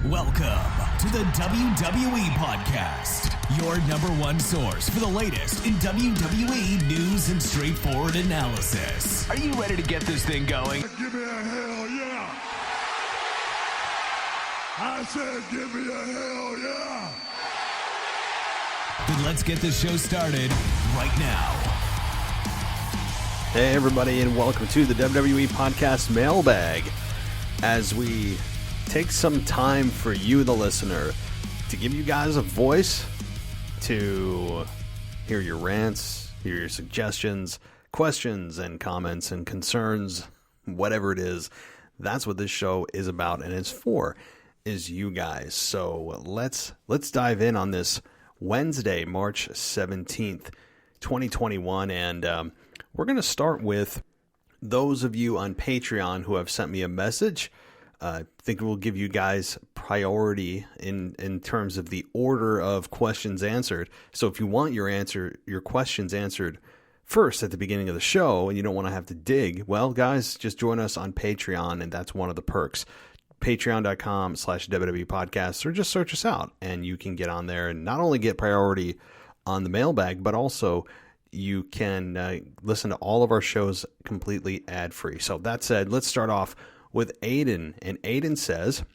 Welcome to the WWE Podcast, your number one source for the latest in WWE news and straightforward analysis. Are you ready to get this thing going? Give me a hell yeah! I said give me a hell yeah! Then let's get this show started right now. Hey everybody, and welcome to the WWE Podcast Mailbag, as we take some time for you, the listener, to give you guys a voice, to hear your rants, hear your suggestions, questions, and comments and concerns, whatever it is. That's what this show is about, and it's for, is you guys. So let's dive in on this Wednesday, March 17th, 2021, and we're going to start with those of you on Patreon who have sent me a message. I think we'll give you guys priority in terms of the order of questions answered. So if you want your questions answered first at the beginning of the show and you don't want to have to dig, well, guys, just join us on Patreon, and that's one of the perks. Patreon.com/WWE Podcast, or just search us out and you can get on there and not only get priority on the mailbag, but also you can listen to all of our shows completely ad-free. So that said, let's start off with Aiden, and Aiden says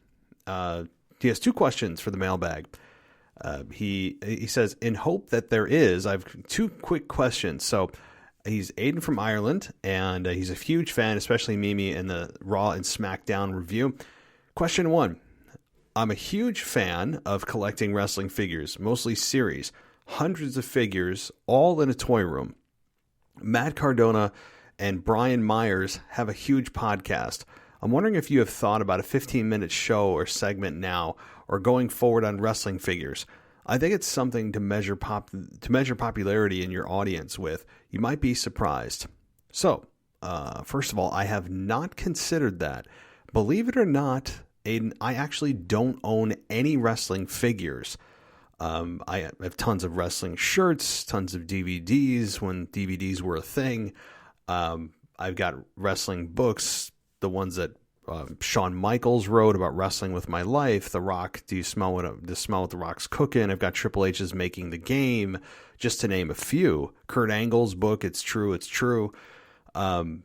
he has two questions for the mailbag. He says, in hope that there is, I have two quick questions. So he's Aiden from Ireland, and he's a huge fan, especially Mimi and the Raw and SmackDown review. Question one: I'm a huge fan of collecting wrestling figures, mostly series, hundreds of figures, all in a toy room. Matt Cardona and Brian Myers have a huge podcast. I'm wondering if you have thought about a 15-minute show or segment now, or going forward on wrestling figures. I think it's something to measure popularity in your audience with. You might be surprised. So, first of all, I have not considered that. Believe it or not, Aiden, I actually don't own any wrestling figures. I have tons of wrestling shirts, tons of DVDs when DVDs were a thing. I've got wrestling books, the ones that Shawn Michaels wrote about wrestling with my life. The Rock, do you smell what the Rock's cooking? I've got Triple H's Making the Game, just to name a few. Kurt Angle's book, It's True, It's True. And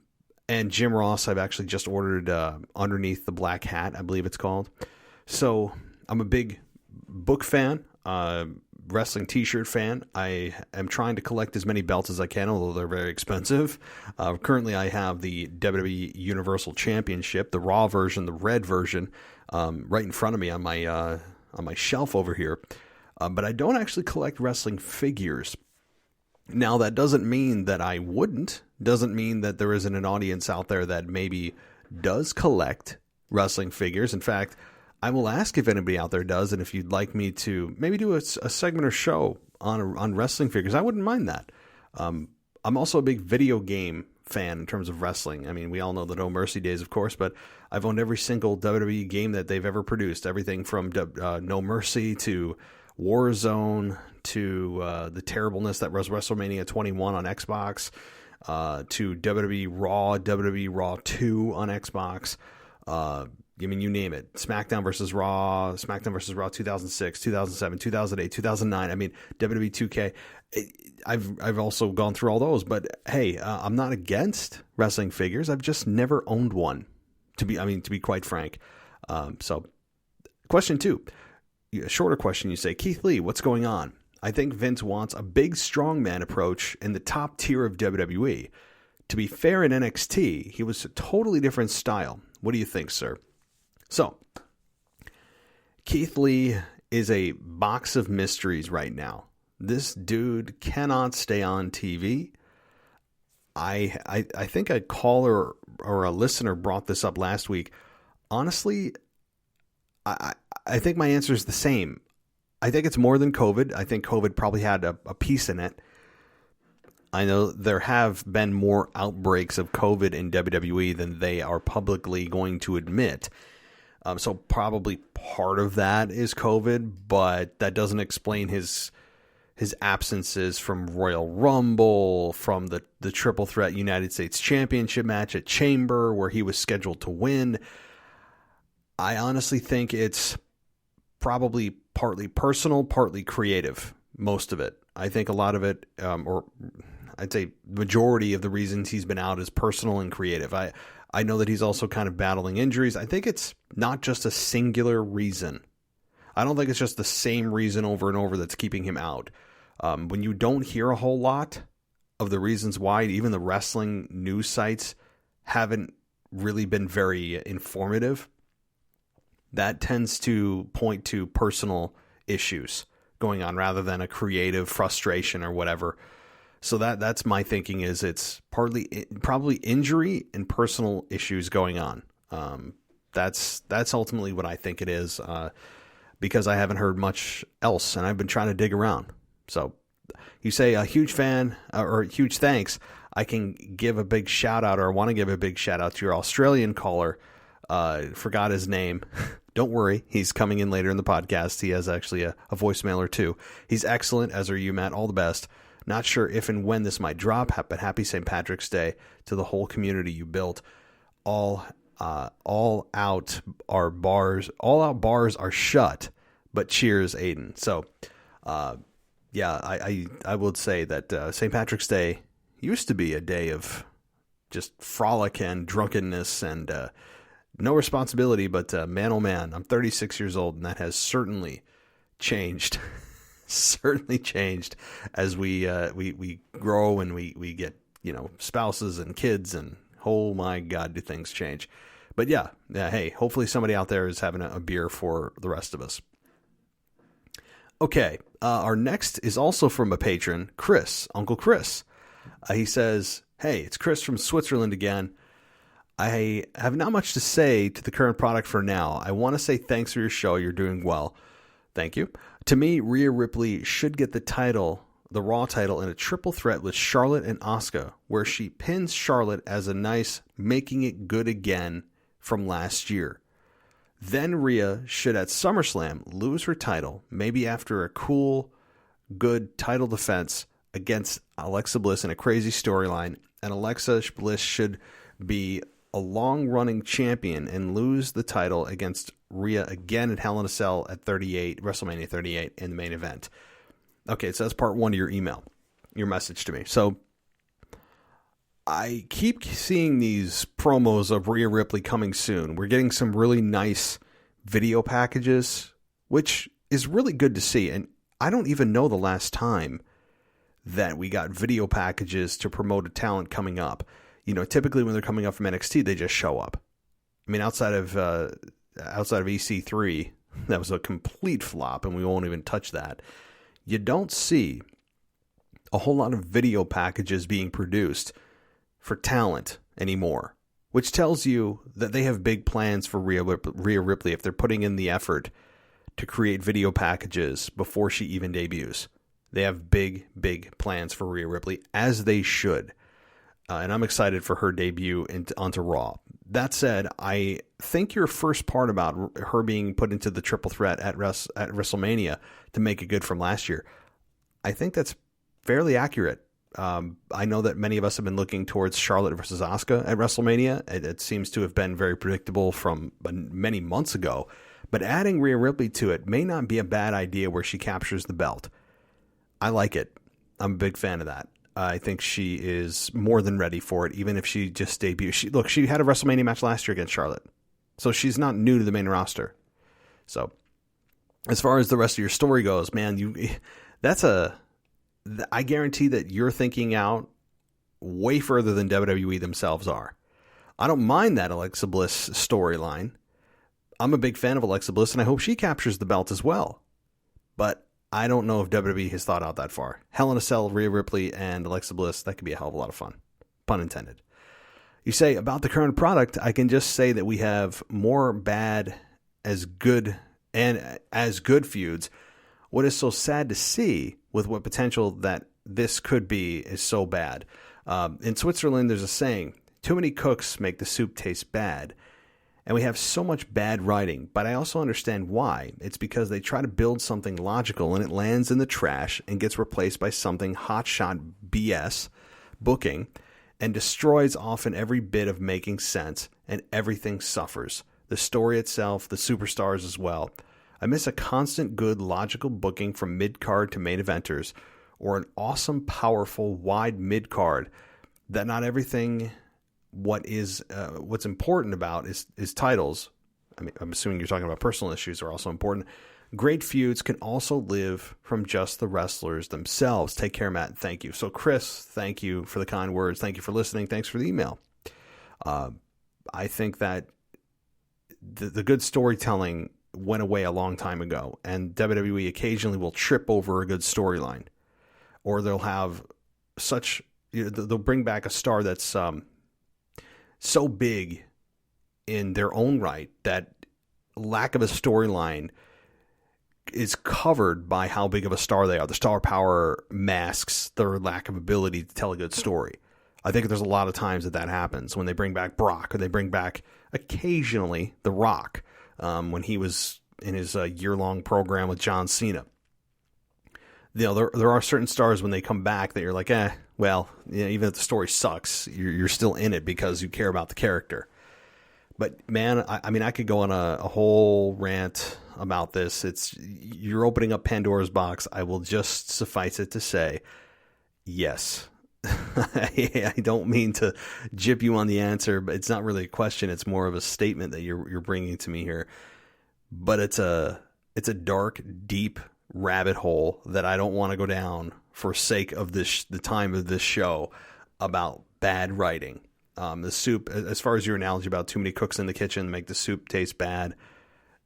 Jim Ross, I've actually just ordered Underneath the Black Hat, I believe it's called. So I'm a big book fan, wrestling t-shirt fan. I am trying to collect as many belts as I can, although they're very expensive. Currently I have the WWE Universal Championship, the Raw version, the red version, right in front of me on my shelf over here. But I don't actually collect wrestling figures. Now, that doesn't mean that I wouldn't. Doesn't mean that there isn't an audience out there that maybe does collect wrestling figures. In fact, I will ask if anybody out there does, and if you'd like me to maybe do a segment or show on wrestling figures, I wouldn't mind that. I'm also a big video game fan in terms of wrestling. I mean, we all know the No Mercy days, of course, but I've owned every single WWE game that they've ever produced. Everything from No Mercy to Warzone to the terribleness that was WrestleMania 21 on Xbox, to WWE Raw 2 on Xbox. I mean, you name it. SmackDown versus Raw 2006, 2007, 2008, 2009. I mean, WWE 2K. I've also gone through all those. But hey, I'm not against wrestling figures. I've just never owned one, to be quite frank. So, question two, a shorter question. You say, Keith Lee, what's going on? I think Vince wants a big strongman approach in the top tier of WWE. To be fair, in NXT, he was a totally different style. What do you think, sir? So, Keith Lee is a box of mysteries right now. This dude cannot stay on TV. I think a caller or a listener brought this up last week. Honestly, I think my answer is the same. I think it's more than COVID. I think COVID probably had a piece in it. I know there have been more outbreaks of COVID in WWE than they are publicly going to admit. So probably part of that is COVID, but that doesn't explain his absences from Royal Rumble, from the Triple Threat United States Championship match at Chamber, where he was scheduled to win. I honestly think it's probably partly personal, partly creative, most of it. I think a lot of it, or I'd say majority of the reasons he's been out is personal and creative. I know that he's also kind of battling injuries. I think it's not just a singular reason. I don't think it's just the same reason over and over that's keeping him out. When you don't hear a whole lot of the reasons why, even the wrestling news sites haven't really been very informative, that tends to point to personal issues going on rather than a creative frustration or whatever. So that's my thinking, is it's probably injury and personal issues going on. That's ultimately what I think it is, because I haven't heard much else and I've been trying to dig around. So you say a huge fan or huge thanks. I can give a big shout out, or I want to give a big shout out to your Australian caller. Forgot his name. Don't worry. He's coming in later in the podcast. He has actually a voicemail or two. He's excellent, as are you, Matt. All the best. Not sure if and when this might drop, but happy St. Patrick's Day to the whole community you built. All out bars are shut, but cheers, Aiden. So, yeah, I would say that St. Patrick's Day used to be a day of just frolic and drunkenness and no responsibility, but man, oh man, I'm 36 years old, and that has certainly changed. Certainly changed as we grow and we get, spouses and kids, and oh my God, do things change. But yeah, hey, hopefully somebody out there is having a beer for the rest of us. Okay, our next is also from a patron, Chris, Uncle Chris. He says, hey, it's Chris from Switzerland again. I have not much to say to the current product for now. I want to say thanks for your show. You're doing well. Thank you. To me, Rhea Ripley should get the Raw title, in a triple threat with Charlotte and Asuka, where she pins Charlotte as a nice making it good again from last year. Then Rhea should at SummerSlam lose her title, maybe after a cool, good title defense against Alexa Bliss in a crazy storyline, and Alexa Bliss should be a long-running champion and lose the title against Rhea again at Hell in a Cell at WrestleMania 38 in the main event. Okay, so that's part one of your message to me. So I keep seeing these promos of Rhea Ripley coming soon. We're getting some really nice video packages, which is really good to see. And I don't even know the last time that we got video packages to promote a talent coming up. Typically when they're coming up from NXT, they just show up. I mean, outside of EC3, that was a complete flop, and we won't even touch that. You don't see a whole lot of video packages being produced for talent anymore, which tells you that they have big plans for Rhea Ripley if they're putting in the effort to create video packages before she even debuts. They have big, big plans for Rhea Ripley, as they should. And I'm excited for her debut onto Raw. That said, I think your first part about her being put into the triple threat at WrestleMania to make it good from last year, I think that's fairly accurate. I know that many of us have been looking towards Charlotte versus Asuka at WrestleMania. It seems to have been very predictable from many months ago. But adding Rhea Ripley to it may not be a bad idea, where she captures the belt. I like it. I'm a big fan of that. I think she is more than ready for it, even if she just debuts. She had a WrestleMania match last year against Charlotte, so she's not new to the main roster. So, as far as the rest of your story goes, man, I guarantee that you're thinking out way further than WWE themselves are. I don't mind that Alexa Bliss storyline. I'm a big fan of Alexa Bliss, and I hope she captures the belt as well. But I don't know if WWE has thought out that far. Hell in a Cell, Rhea Ripley, and Alexa Bliss, that could be a hell of a lot of fun. Pun intended. You say, about the current product, I can just say that we have more bad as good feuds. What is so sad to see with what potential that this could be is so bad. In Switzerland, there's a saying, too many cooks make the soup taste bad. And we have so much bad writing, but I also understand why. It's because they try to build something logical and it lands in the trash and gets replaced by something hotshot BS booking and destroys often every bit of making sense, and everything suffers. The story itself, the superstars as well. I miss a constant good logical booking from mid-card to main eventers, or an awesome, powerful, wide mid-card that not everything what's important about is titles. I mean, I'm assuming you're talking about personal issues are also important. Great feuds can also live from just the wrestlers themselves. Take care, Matt. Thank you. So, Chris, thank you for the kind words. Thank you for listening. Thanks for the email. I think that the good storytelling went away a long time ago, and WWE occasionally will trip over a good storyline, or they'll have they'll bring back a star that's so big in their own right that lack of a storyline is covered by how big of a star they are. The star power masks their lack of ability to tell a good story. I think there's a lot of times that happens when they bring back Brock, or they bring back occasionally The Rock, when he was in his year-long program with John Cena. You know, there are certain stars when they come back that you're like, well, you know, even if the story sucks, you're still in it because you care about the character. But man, I mean, I could go on a whole rant about this. You're opening up Pandora's box. I will just suffice it to say, yes. I don't mean to jip you on the answer, but it's not really a question. It's more of a statement that you're bringing to me here. But it's a dark, deep rabbit hole that I don't want to go down for sake of the time of this show about bad writing. The soup, as far as your analogy about too many cooks in the kitchen make the soup taste bad,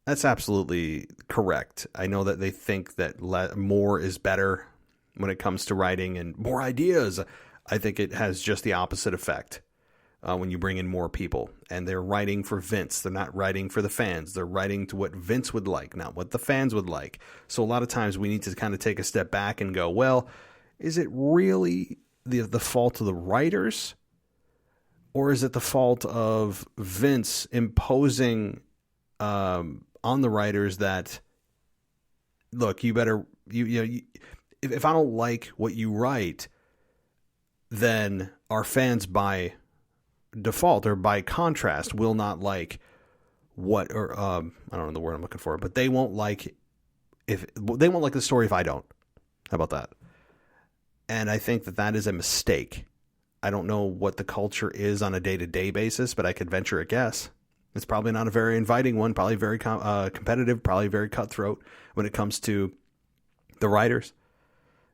that's absolutely correct. I know that they think that more is better when it comes to writing and more ideas. I think it has just the opposite effect when you bring in more people. And they're writing for Vince. They're not writing for the fans. They're writing to what Vince would like, not what the fans would like. So a lot of times we need to kind of take a step back and go, well, is it really the fault of the writers? Or is it the fault of Vince imposing on the writers that, look, you better, if I don't like what you write, then our fans by default or by contrast will not like what, or I don't know the word I'm looking for, but they won't like the story if I don't. How about that? And I think that is a mistake. I don't know what the culture is on a day-to-day basis, but I could venture a guess. It's probably not a very inviting one, probably very competitive, probably very cutthroat when it comes to the writers.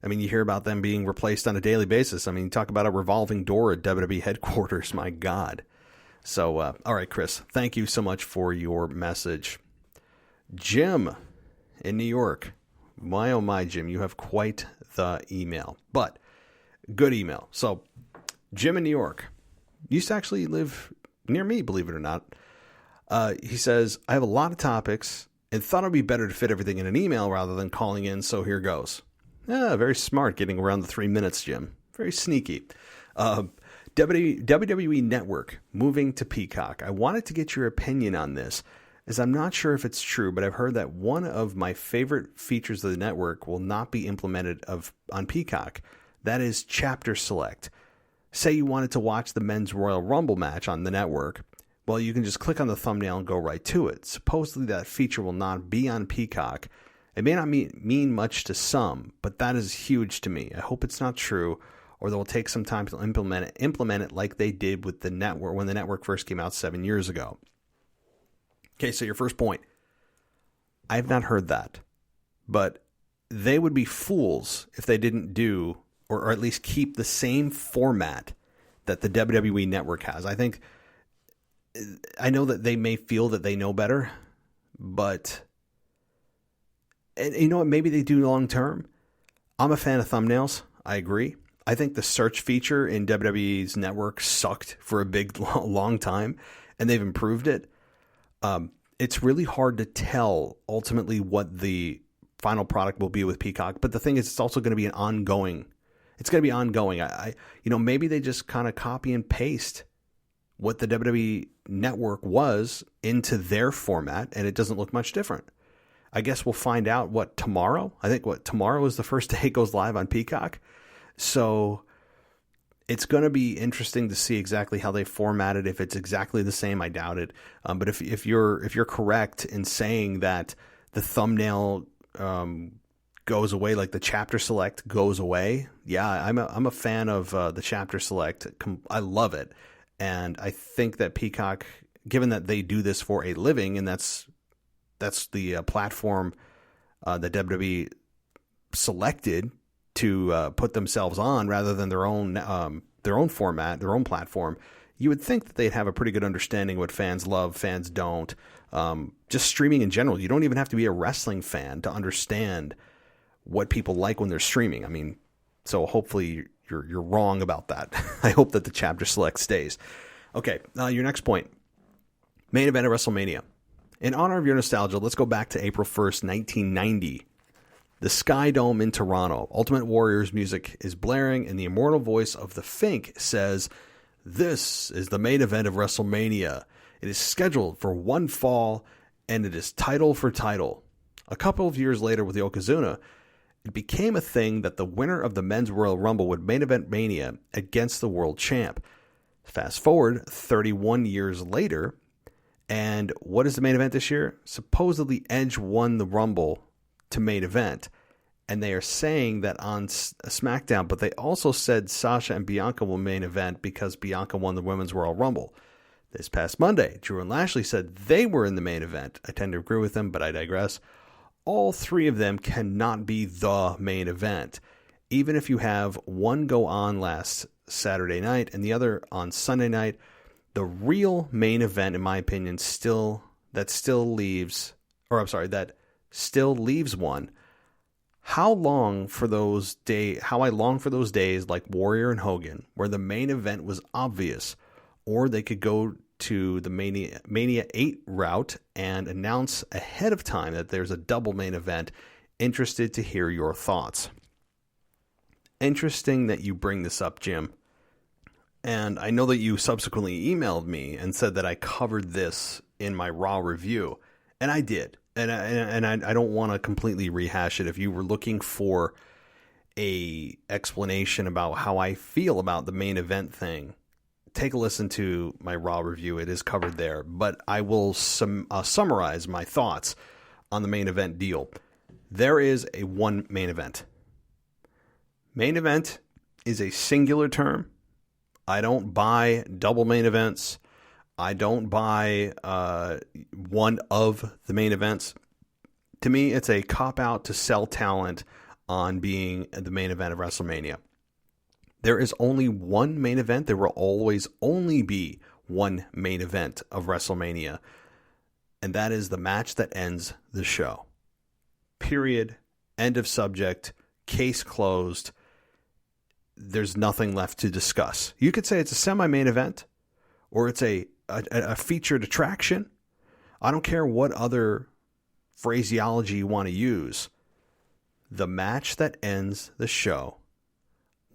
I mean, you hear about them being replaced on a daily basis. I mean, talk about a revolving door at WWE headquarters. My God. So, all right, Chris, thank you so much for your message. Jim in New York. My, oh my, Jim, you have quite the email, but good email. So, Jim in New York used to actually live near me, believe it or not. He says, I have a lot of topics and thought it would be better to fit everything in an email rather than calling in, so here goes. Very smart getting around the 3 minutes, Jim. Very sneaky. WWE Network moving to Peacock. I wanted to get your opinion on this, as I'm not sure if it's true, but I've heard that one of my favorite features of the network will not be implemented on Peacock. That is Chapter Select. Say you wanted to watch the Men's Royal Rumble match on the network. Well, you can just click on the thumbnail and go right to it. Supposedly that feature will not be on Peacock. It may not mean much to some, but that is huge to me. I hope it's not true, or they will take some time to implement it like they did with the network when the network first came out 7 years ago. Okay, so your first point. I have not heard that, but they would be fools if they didn't do, or at least keep the same format that the WWE Network has. I know that they may feel that they know better, but, and you know what, maybe they do long term. I'm a fan of thumbnails. I agree. I think the search feature in WWE's network sucked for a big, long time, and they've improved it. It's really hard to tell ultimately what the final product will be with Peacock, but the thing is, it's also going to be ongoing. It's going to be ongoing. Maybe they just kind of copy and paste what the WWE Network was into their format, and it doesn't look much different. I guess we'll find out tomorrow. I think tomorrow is the first day it goes live on Peacock. So it's going to be interesting to see exactly how they format it. If it's exactly the same, I doubt it. But if you're correct in saying that the thumbnail goes away, like the chapter select goes away. Yeah, I'm a fan of the chapter select. I love it. And I think that Peacock, given that they do this for a living, and that's the platform that WWE selected to put themselves on rather than their own format, their own platform, you would think that they'd have a pretty good understanding of what fans love, fans don't. Just streaming in general. You don't even have to be a wrestling fan to understand what people like when they're streaming. I mean, so hopefully you're wrong about that. I hope that the chapter select stays. Okay, your next point. Main event of WrestleMania. In honor of your nostalgia, let's go back to April 1st, 1990. The Sky Dome in Toronto. Ultimate Warrior's music is blaring, and the immortal voice of the Fink says, "This is the main event of WrestleMania. It is scheduled for one fall, and it is title for title." A couple of years later with the Yokozuna, it became a thing that the winner of the Men's Royal Rumble would main event Mania against the world champ. Fast forward 31 years later, and what is the main event this year? Supposedly Edge won the Rumble to main event, and they are saying that on SmackDown, but they also said Sasha and Bianca will main event because Bianca won the Women's Royal Rumble. This past Monday, Drew and Lashley said they were in the main event. I tend to agree with them, but I digress. All three of them cannot be the main event. Even if you have one go on last Saturday night and the other on Sunday night, the real main event, in my opinion, still leaves one. How I long for those days like Warrior and Hogan, where the main event was obvious, or they could go to the Mania 8 route and announce ahead of time that there's a double main event. Interested to hear your thoughts. Interesting that you bring this up, Jim. And I know that you subsequently emailed me and said that I covered this in my Raw review. And I did. And I don't want to completely rehash it. If you were looking for a explanation about how I feel about the main event thing, take a listen to my Raw review. It is covered there. But I will summarize my thoughts on the main event deal. There is a one main event. Main event is a singular term. I don't buy double main events. I don't buy one of the main events. To me, it's a cop-out to sell talent on being the main event of WrestleMania. There is only one main event. There will always only be one main event of WrestleMania, and that is the match that ends the show. Period. End of subject. Case closed. There's nothing left to discuss. You could say it's a semi-main event, or it's a featured attraction. I don't care what other phraseology you want to use. The match that ends the show,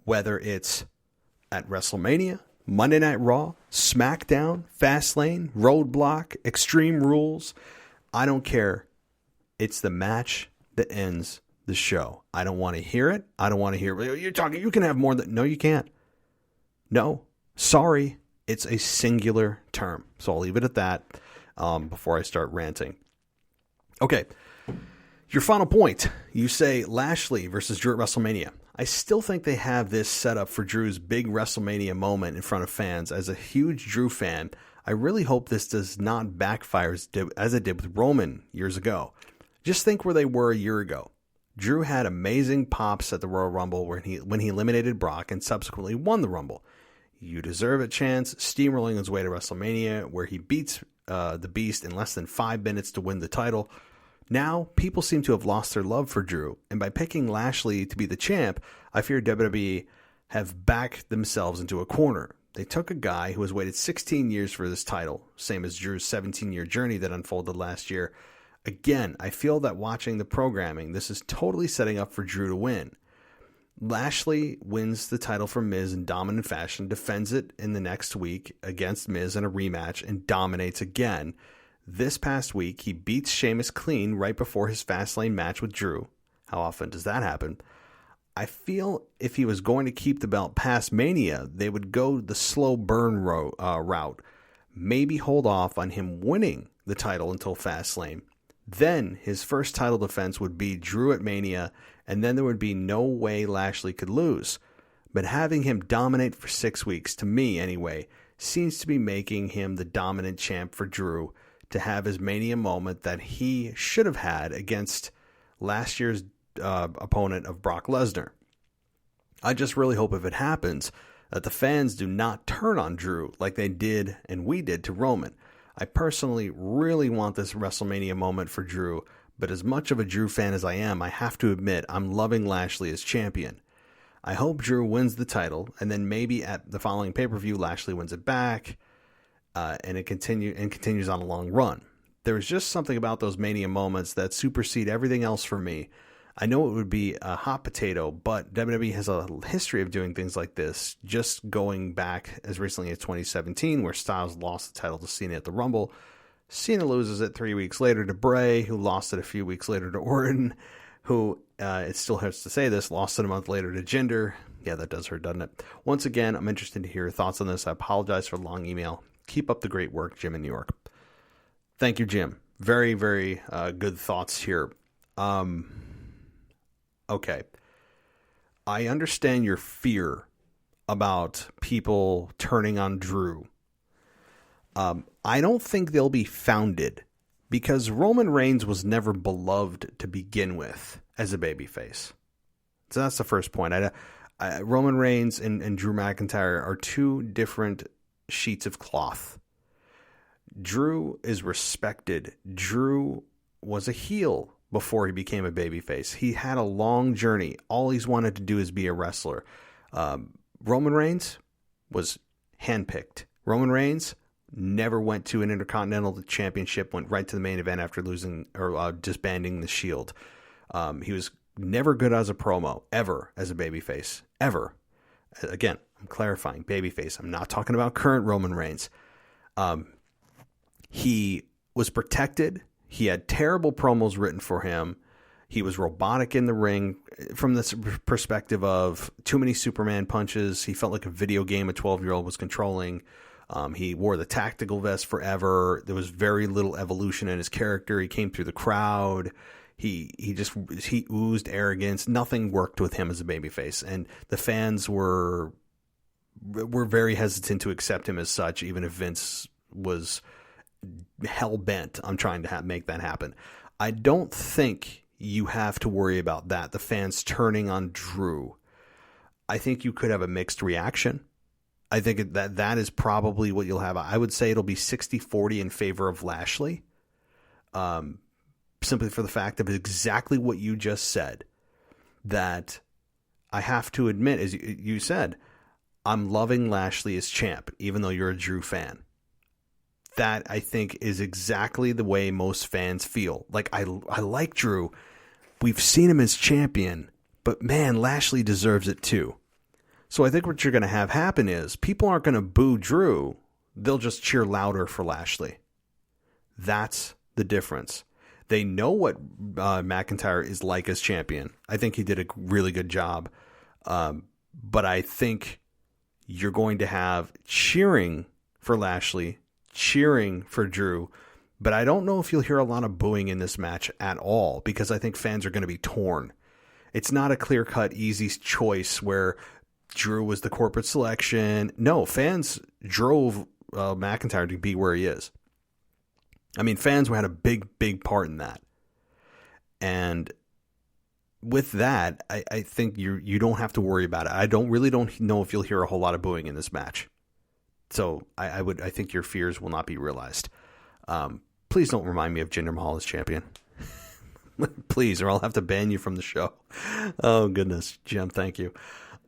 whether it's at WrestleMania, Monday Night Raw, SmackDown, Fastlane, Roadblock, Extreme Rules, I don't care. It's the match that ends the show. I don't want to hear it. I don't want to hear, you're talking, you can have more than, no, you can't. No, sorry. It's a singular term. So I'll leave it at that before I start ranting. Okay. Your final point. You say Lashley versus Drew at WrestleMania. I still think they have this set up for Drew's big WrestleMania moment in front of fans. As a huge Drew fan, I really hope this does not backfire as it did with Roman years ago. Just think where they were a year ago. Drew had amazing pops at the Royal Rumble when he eliminated Brock and subsequently won the Rumble. You deserve a chance, steamrolling his way to WrestleMania, where he beats the Beast in less than 5 minutes to win the title. Now, people seem to have lost their love for Drew, and by picking Lashley to be the champ, I fear WWE have backed themselves into a corner. They took a guy who has waited 16 years for this title, same as Drew's 17-year journey that unfolded last year. Again, I feel that watching the programming, this is totally setting up for Drew to win. Lashley wins the title from Miz in dominant fashion, defends it in the next week against Miz in a rematch, and dominates again. This past week, he beats Sheamus clean right before his Fastlane match with Drew. How often does that happen? I feel if he was going to keep the belt past Mania, they would go the slow burn route. Maybe hold off on him winning the title until Fastlane. Then his first title defense would be Drew at Mania, and then there would be no way Lashley could lose. But having him dominate for 6 weeks, to me anyway, seems to be making him the dominant champ for Drew to have his Mania moment that he should have had against last year's opponent of Brock Lesnar. I just really hope if it happens that the fans do not turn on Drew like they did and we did to Roman. I personally really want this WrestleMania moment for Drew, but as much of a Drew fan as I am, I have to admit I'm loving Lashley as champion. I hope Drew wins the title, and then maybe at the following pay-per-view, Lashley wins it back, and it continues on a long run. There is just something about those Mania moments that supersede everything else for me. I know it would be a hot potato, but WWE has a history of doing things like this, just going back as recently as 2017, where Styles lost the title to Cena at the Rumble. Cena loses it 3 weeks later to Bray, who lost it a few weeks later to Orton, who, it still hurts to say this, lost it a month later to Jinder. Yeah, that does hurt, doesn't it? Once again, I'm interested to hear your thoughts on this. I apologize for the long email. Keep up the great work, Jim in New York. Thank you, Jim. Very, very good thoughts here. Okay. I understand your fear about people turning on Drew. I don't think they'll be founded because Roman Reigns was never beloved to begin with as a babyface. So that's the first point. Roman Reigns and Drew McIntyre are two different sheets of cloth. Drew is respected. Drew was a heel before he became a babyface. He had a long journey. All he's wanted to do is be a wrestler. Roman Reigns was handpicked. Roman Reigns never went to an Intercontinental Championship, went right to the main event after losing or disbanding the Shield. He was never good as a promo, ever, as a babyface, ever. Again, I'm clarifying, babyface. I'm not talking about current Roman Reigns. He was protected. He had terrible promos written for him. He was robotic in the ring from this perspective of too many Superman punches. He felt like a video game a 12-year-old was controlling. He wore the tactical vest forever. There was very little evolution in his character. He came through the crowd. He oozed arrogance. Nothing worked with him as a babyface, and the fans were very hesitant to accept him as such, even if Vince was hell-bent on trying to make that happen. I don't think you have to worry about that, the fans turning on Drew. I think you could have a mixed reaction. I think that is probably what you'll have. I would say it'll be 60-40 in favor of Lashley, simply for the fact of exactly what you just said, that I have to admit, as you said, I'm loving Lashley as champ, even though you're a Drew fan. That, I think, is exactly the way most fans feel. Like, I like Drew. We've seen him as champion, but man, Lashley deserves it too. So I think what you're going to have happen is people aren't going to boo Drew. They'll just cheer louder for Lashley. That's the difference. They know what McIntyre is like as champion. I think he did a really good job. But I think you're going to have cheering for Lashley, cheering for Drew, but I don't know if you'll hear a lot of booing in this match at all, because I think fans are going to be torn. It's not a clear-cut, easy choice where Drew was the corporate selection. No, fans drove McIntyre to be where he is. I mean, fans had a big part in that. And with that, I think you don't have to worry about it. I don't know if you'll hear a whole lot of booing in this match. So I think your fears will not be realized. Please don't remind me of Jinder Mahal as champion. Please, or I'll have to ban you from the show. Oh goodness, Jim, thank you.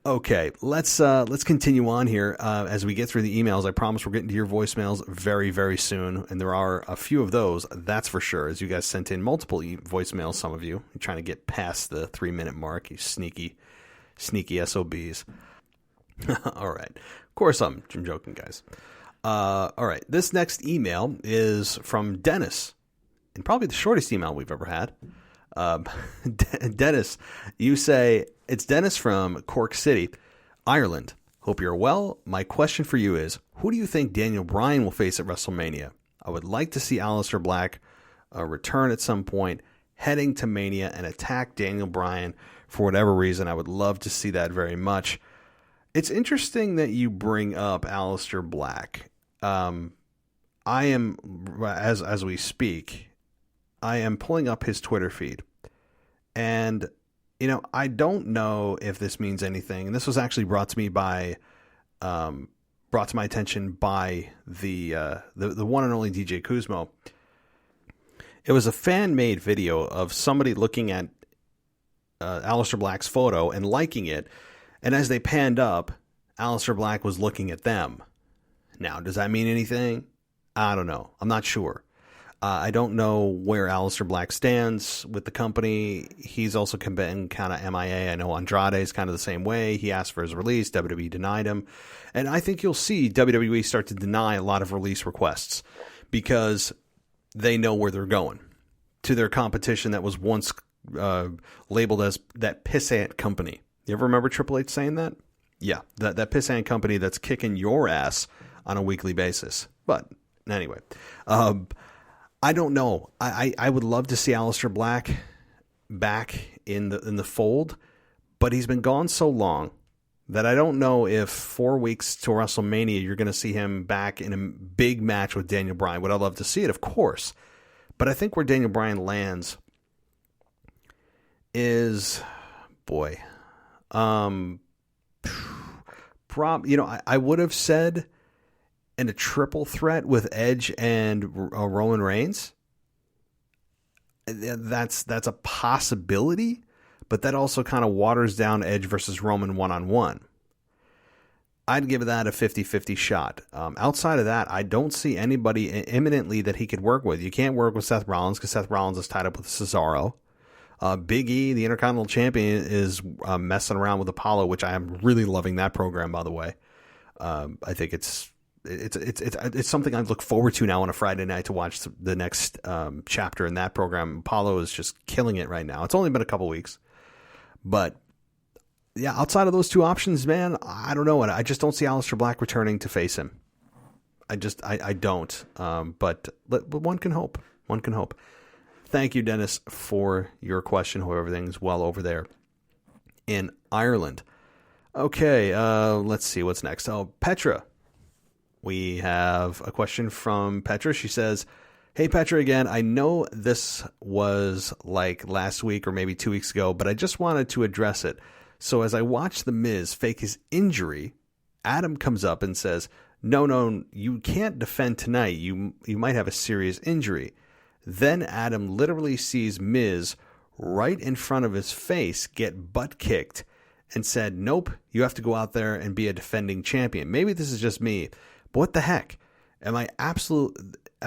Okay, let's continue on here as we get through the emails. I promise we're getting to your voicemails very, very soon, and there are a few of those, that's for sure, as you guys sent in multiple voicemails, some of you. You're trying to get past the 3-minute mark, you sneaky SOBs. All right. Of course, I'm joking, guys. All right. This next email is from Dennis, and probably the shortest email we've ever had. Dennis, you say, it's Dennis from Cork City, Ireland. Hope you're well. My question for you is, who do you think Daniel Bryan will face at WrestleMania? I would like to see Aleister Black return at some point, heading to Mania and attack Daniel Bryan for whatever reason. I would love to see that very much. It's interesting that you bring up Aleister Black. I am, as we speak, I am pulling up his Twitter feed. And, you know, I don't know if this means anything. And this was actually brought to my attention by the one and only DJ Kuzmo. It was a fan-made video of somebody looking at Aleister Black's photo and liking it. And as they panned up, Aleister Black was looking at them. Now, does that mean anything? I don't know. I'm not sure. I don't know where Aleister Black stands with the company. He's also been kind of MIA. I know Andrade is kind of the same way. He asked for his release. WWE denied him. And I think you'll see WWE start to deny a lot of release requests because they know where they're going. To their competition that was once labeled as that pissant company. You ever remember Triple H saying that? Yeah, that pissant company that's kicking your ass on a weekly basis. But anyway, I don't know. I would love to see Aleister Black back in the fold, but he's been gone so long that I don't know if 4 weeks to WrestleMania you're going to see him back in a big match with Daniel Bryan. Would I love to see it? Of course. But I think where Daniel Bryan lands is, boy, I would have said in a triple threat with Edge and Roman Reigns. That's a possibility, but that also kind of waters down Edge versus Roman one-on-one. I'd give that a 50-50 shot. Outside of that, I don't see anybody imminently that he could work with. You can't work with Seth Rollins because Seth Rollins is tied up with Cesaro. Big E, the Intercontinental Champion, is messing around with Apollo, which I am really loving that program, by the way. I think it's something I look forward to now on a Friday night to watch the next chapter in that program. Apollo is just killing it right now. It's only been a couple weeks, but yeah, outside of those two options, man, I don't know. I just don't see Aleister Black returning to face him. I don't. But one can hope. One can hope. Thank you, Dennis, for your question. Hope everything's well over there in Ireland. Okay, let's see what's next. Oh, Petra. We have a question from Petra. She says, "Hey, Petra again. I know this was like last week or maybe 2 weeks ago, but I just wanted to address it. So as I watch The Miz fake his injury, Adam comes up and says, no, you can't defend tonight. You might have a serious injury. Then Adam literally sees Miz right in front of his face get butt kicked and said, nope, you have to go out there and be a defending champion. Maybe this is just me, but what the heck? I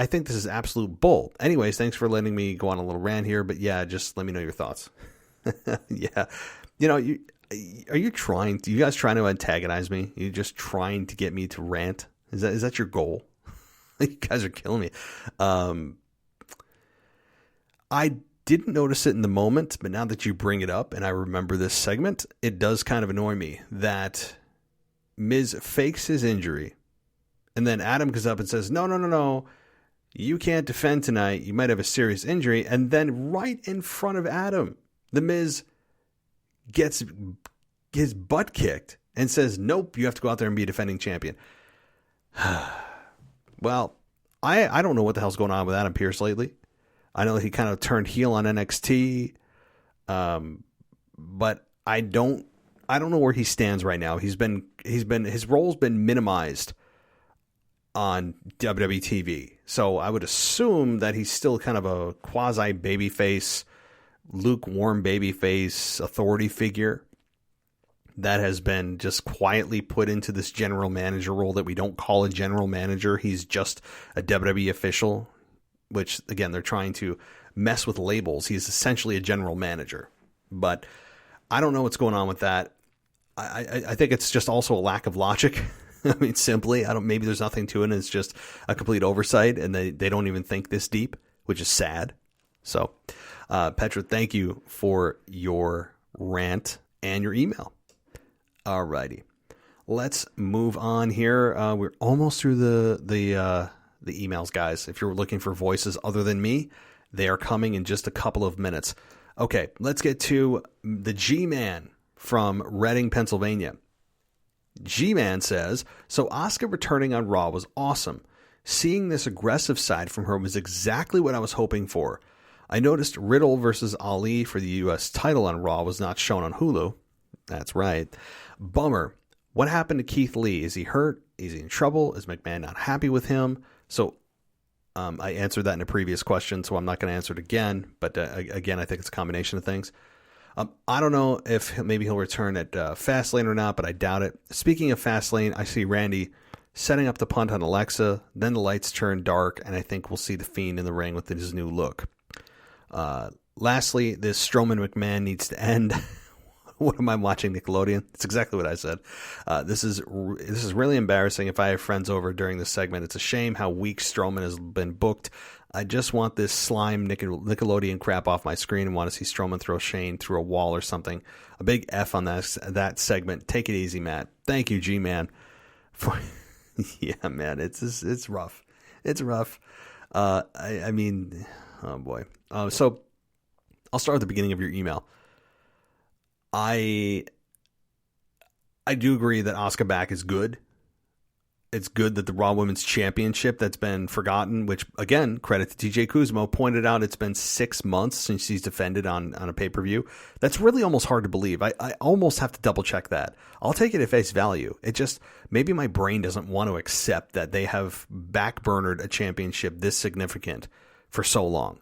think this is absolute bull. Anyways, thanks for letting me go on a little rant here, but yeah, just let me know your thoughts." Yeah. You guys trying to antagonize me? You just trying to get me to rant? Is that your goal? You guys are killing me. I didn't notice it in the moment, but now that you bring it up and I remember this segment, it does kind of annoy me that Miz fakes his injury and then Adam comes up and says, no, you can't defend tonight. You might have a serious injury. And then right in front of Adam, the Miz gets his butt kicked and says, nope, you have to go out there and be a defending champion. Well, I don't know what the hell's going on with Adam Pearce lately. I know he kind of turned heel on NXT, but I don't know where he stands right now. His role's been minimized on WWE TV, so I would assume that he's still kind of a quasi babyface, lukewarm babyface authority figure that has been just quietly put into this general manager role that we don't call a general manager. He's just a WWE official, which, again, they're trying to mess with labels. He's essentially a general manager. But I don't know what's going on with that. I think it's just also a lack of logic. I mean, simply, maybe there's nothing to it, and it's just a complete oversight, and they don't even think this deep, which is sad. So, Petra, thank you for your rant and your email. Alrighty. Let's move on here. We're almost through the emails, guys. If you're looking for voices other than me, They are coming in just a couple of minutes. Okay, let's get to the G-Man from Reading, Pennsylvania. G-Man says, so Asuka returning on Raw was awesome. Seeing this aggressive side from her was exactly what I was hoping for. I noticed Riddle versus Ali for the U.S. title on Raw was not shown on Hulu. That's right. Bummer. What happened to Keith Lee? Is he hurt? Is he in trouble? Is McMahon not happy with him? So I answered that in a previous question, so I'm not going to answer it again. But again, I think it's a combination of things. I don't know if maybe he'll return at Fastlane or not, but I doubt it. Speaking of Fastlane, I see Randy setting up the punt on Alexa. Then the lights turn dark, and I think we'll see The Fiend in the ring with his new look. Lastly, this Strowman McMahon needs to end. What am I watching, Nickelodeon? It's exactly what I said. This is really embarrassing. If I have friends over during this segment, it's a shame how weak Strowman has been booked. I just want this slime Nickelodeon crap off my screen and want to see Strowman throw Shane through a wall or something. A big F on that segment. Take it easy, Matt. Thank you, G-Man. Yeah, man, it's rough. It's rough. I mean, oh boy. So I'll start at the beginning of your email. I do agree that Asuka back is good. It's good that the Raw Women's Championship that's been forgotten, which, again, credit to TJ Kuzmo, pointed out it's been 6 months since she's defended on a pay-per-view. That's really almost hard to believe. I almost have to double-check that. I'll take it at face value. It just, maybe my brain doesn't want to accept that they have backburnered a championship this significant for so long.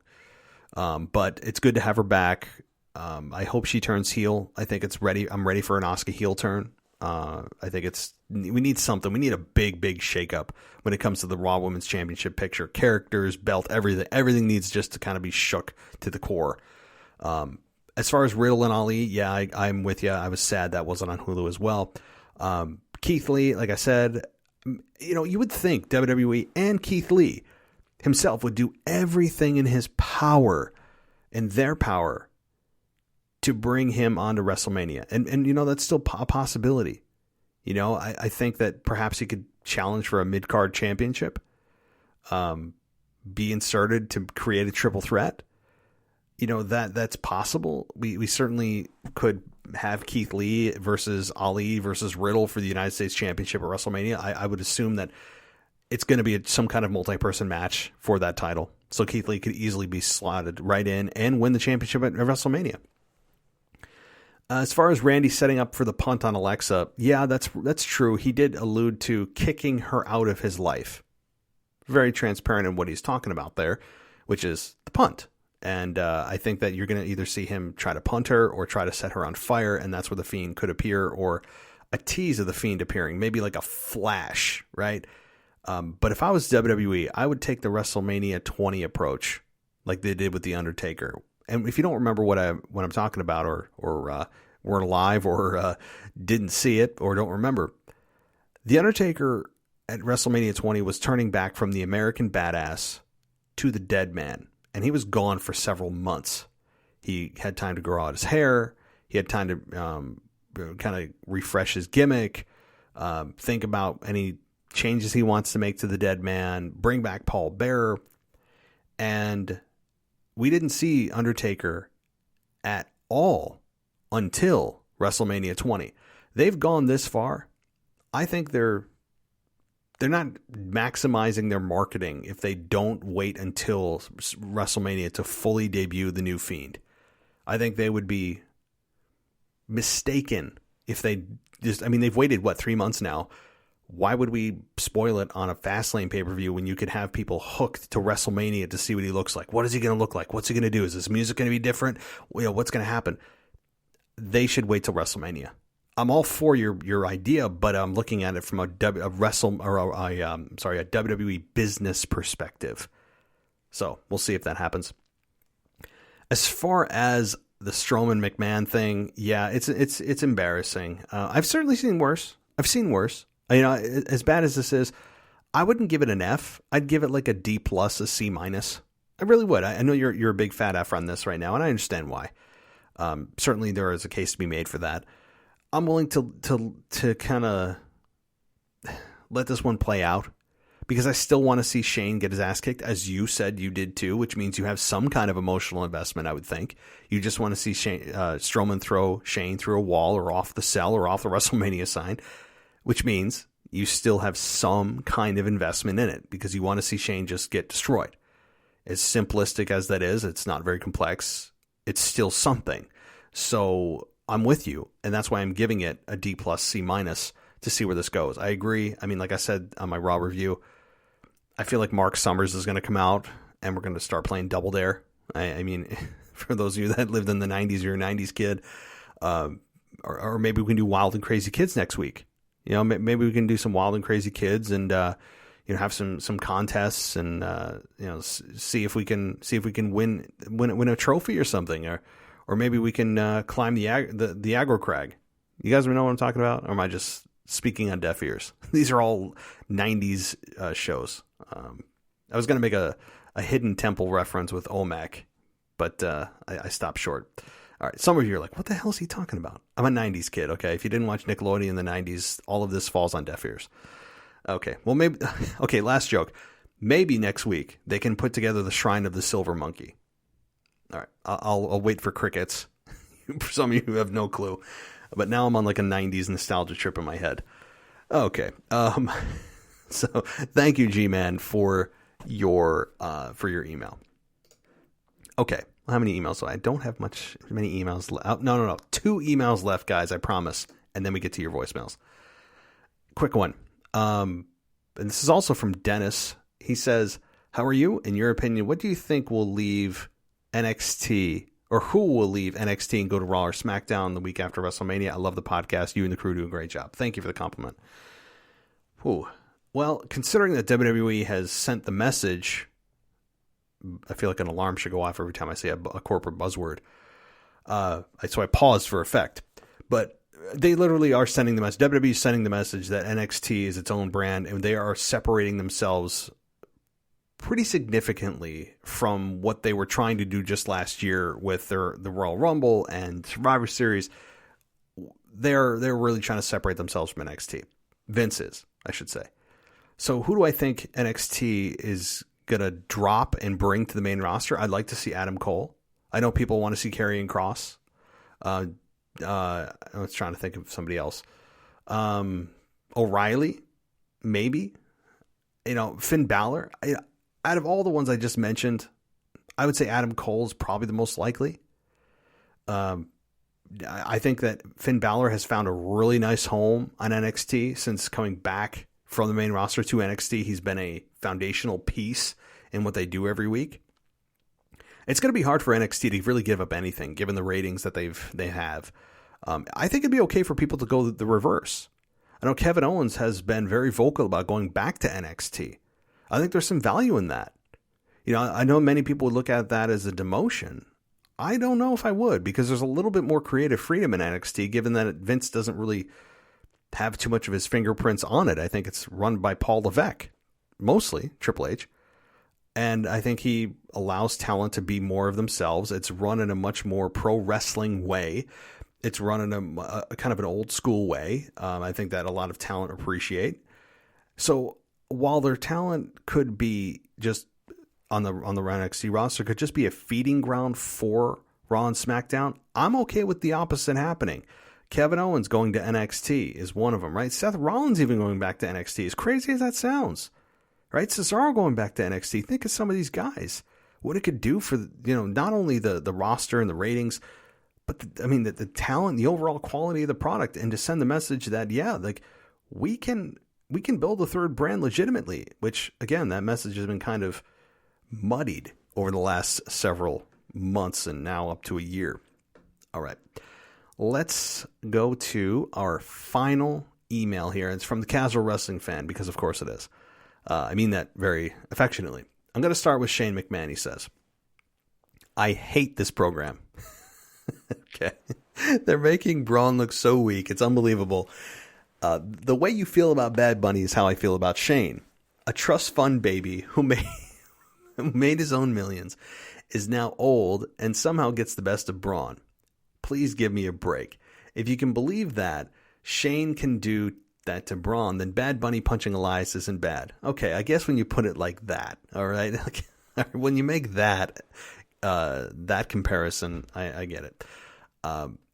But it's good to have her back. I hope she turns heel. I think it's ready. I'm ready for an Asuka heel turn. I think we need something. We need a big shakeup when it comes to the Raw Women's Championship picture. Characters, belt, everything. Everything needs just to kind of be shook to the core. As far as Riddle and Ali, yeah, I'm with you. I was sad that wasn't on Hulu as well. Keith Lee, like I said, you would think WWE and Keith Lee himself would do everything in his power, in their power, to bring him onto WrestleMania. And that's still a possibility. I think that perhaps he could challenge for a mid-card championship, be inserted to create a triple threat. That's possible. We certainly could have Keith Lee versus Ali versus Riddle for the United States Championship at WrestleMania. I would assume that it's going to be some kind of multi-person match for that title. So Keith Lee could easily be slotted right in and win the championship at WrestleMania. As far as Randy setting up for the punt on Alexa, yeah, that's true. He did allude to kicking her out of his life. Very transparent in what he's talking about there, which is the punt. And I think that you're going to either see him try to punt her or try to set her on fire, and that's where the Fiend could appear, or a tease of the Fiend appearing, maybe like a flash, right? But if I was WWE, I would take the WrestleMania 20 approach, like they did with The Undertaker. And if you don't remember what I'm talking about, or weren't alive, or didn't see it, or don't remember, The Undertaker at WrestleMania 20 was turning back from the American Badass to the Dead Man, and he was gone for several months. He had time to grow out his hair. He had time to kind of refresh his gimmick, think about any changes he wants to make to the Dead Man, bring back Paul Bearer, and we didn't see Undertaker at all until WrestleMania 20. They've gone this far. I think they're not maximizing their marketing if they don't wait until WrestleMania to fully debut the new Fiend. I think they would be mistaken if they they've waited, 3 months now? Why would we spoil it on a Fastlane pay-per-view when you could have people hooked to WrestleMania to see what he looks like? What is he going to look like? What's he going to do? Is his music going to be different? What's going to happen? They should wait till WrestleMania. I'm all for your idea, but I'm looking at it from a WWE business perspective. So we'll see if that happens. As far as the Strowman McMahon thing, yeah, it's embarrassing. I've certainly seen worse. I've seen worse. As bad as this is, I wouldn't give it an F. I'd give it like a D+, a C-. I really would. I know you're a big fat F on this right now, and I understand why. Certainly there is a case to be made for that. I'm willing to kind of let this one play out, because I still want to see Shane get his ass kicked, as you said you did too, which means you have some kind of emotional investment, I would think. You just want to see Strowman throw Shane through a wall or off the cell or off the WrestleMania sign, which means you still have some kind of investment in it because you want to see Shane just get destroyed. As simplistic as that is, it's not very complex. It's still something. So I'm with you, and that's why I'm giving it a D+, C- to see where this goes. I agree. I mean, like I said on my Raw review, I feel like Mark Summers is going to come out, and we're going to start playing Double Dare. I mean, for those of you that lived in the 90s, you're a 90s kid, or maybe we can do Wild and Crazy Kids next week. You know, maybe we can do some Wild and Crazy Kids and have some contests and see if we can win a trophy or something, or maybe we can climb the aggro crag. You guys know what I'm talking about, or am I just speaking on deaf ears? These are all 90s shows. I was going to make a Hidden Temple reference with Olmec, but I stopped short. All right, some of you are like, what the hell is he talking about? I'm a 90s kid, okay? If you didn't watch Nickelodeon in the 90s, all of this falls on deaf ears. Okay, well, maybe... Okay, last joke. Maybe next week they can put together the Shrine of the Silver Monkey. All right, I'll wait for crickets. Some of you have no clue. But now I'm on like a 90s nostalgia trip in my head. Okay, so thank you, G-Man, for your email. Okay. How many emails? So I don't have many emails left. No. 2 emails left, guys. I promise. And then we get to your voicemails. Quick one. And this is also from Dennis. He says, how are you? In your opinion, what do you think will leave NXT, or who will leave NXT and go to Raw or SmackDown the week after WrestleMania? I love the podcast. You and the crew do a great job. Thank you for the compliment. Whew. Well, considering that WWE has sent the message, I feel like an alarm should go off every time I say a corporate buzzword. So I paused for effect. But they literally are sending the message. WWE is sending the message that NXT is its own brand, and they are separating themselves pretty significantly from what they were trying to do just last year with the Royal Rumble and Survivor Series. They're really trying to separate themselves from NXT. Vince is, I should say. So who do I think NXT is going to drop and bring to the main roster? I'd like to see Adam Cole. I know people want to see Karrion Kross. I was trying to think of somebody else. O'Reilly, maybe. Finn Balor. Out of all the ones I just mentioned, I would say Adam Cole is probably the most likely. I think that Finn Balor has found a really nice home on NXT since coming back from the main roster to NXT. He's been a foundational piece in what they do every week. It's going to be hard for NXT to really give up anything, given the ratings that they have. I think it'd be okay for people to go the reverse. I know Kevin Owens has been very vocal about going back to NXT. I think there's some value in that. I know many people would look at that as a demotion. I don't know if I would, because there's a little bit more creative freedom in NXT, given that Vince doesn't really have too much of his fingerprints on it. I think it's run by Paul Levesque, mostly Triple H. And I think he allows talent to be more of themselves. It's run in a much more pro wrestling way. It's run in a kind of an old school way. I think that a lot of talent appreciate. So while their talent could be just on the NXT roster, could just be a feeding ground for Raw and SmackDown, I'm okay with the opposite happening. Kevin Owens going to NXT is one of them, right? Seth Rollins even going back to NXT, as crazy as that sounds, right? Cesaro going back to NXT. Think of some of these guys, what it could do for, not only the roster and the ratings, but the talent, the overall quality of the product, and to send the message that, we can build a third brand legitimately, which again, that message has been kind of muddied over the last several months and now up to a year. All right. Let's go to our final email here. It's from the Casual Wrestling Fan, because of course it is. I mean that very affectionately. I'm going to start with Shane McMahon. He says, I hate this program. Okay. They're making Braun look so weak. It's unbelievable. The way you feel about Bad Bunny is how I feel about Shane. A trust fund baby who made his own millions, is now old and somehow gets the best of Braun. Please give me a break. If you can believe that, Shane can do that to Braun, then Bad Bunny punching Elias isn't bad. Okay, I guess when you put it like that, all right? When you make that comparison, I get it.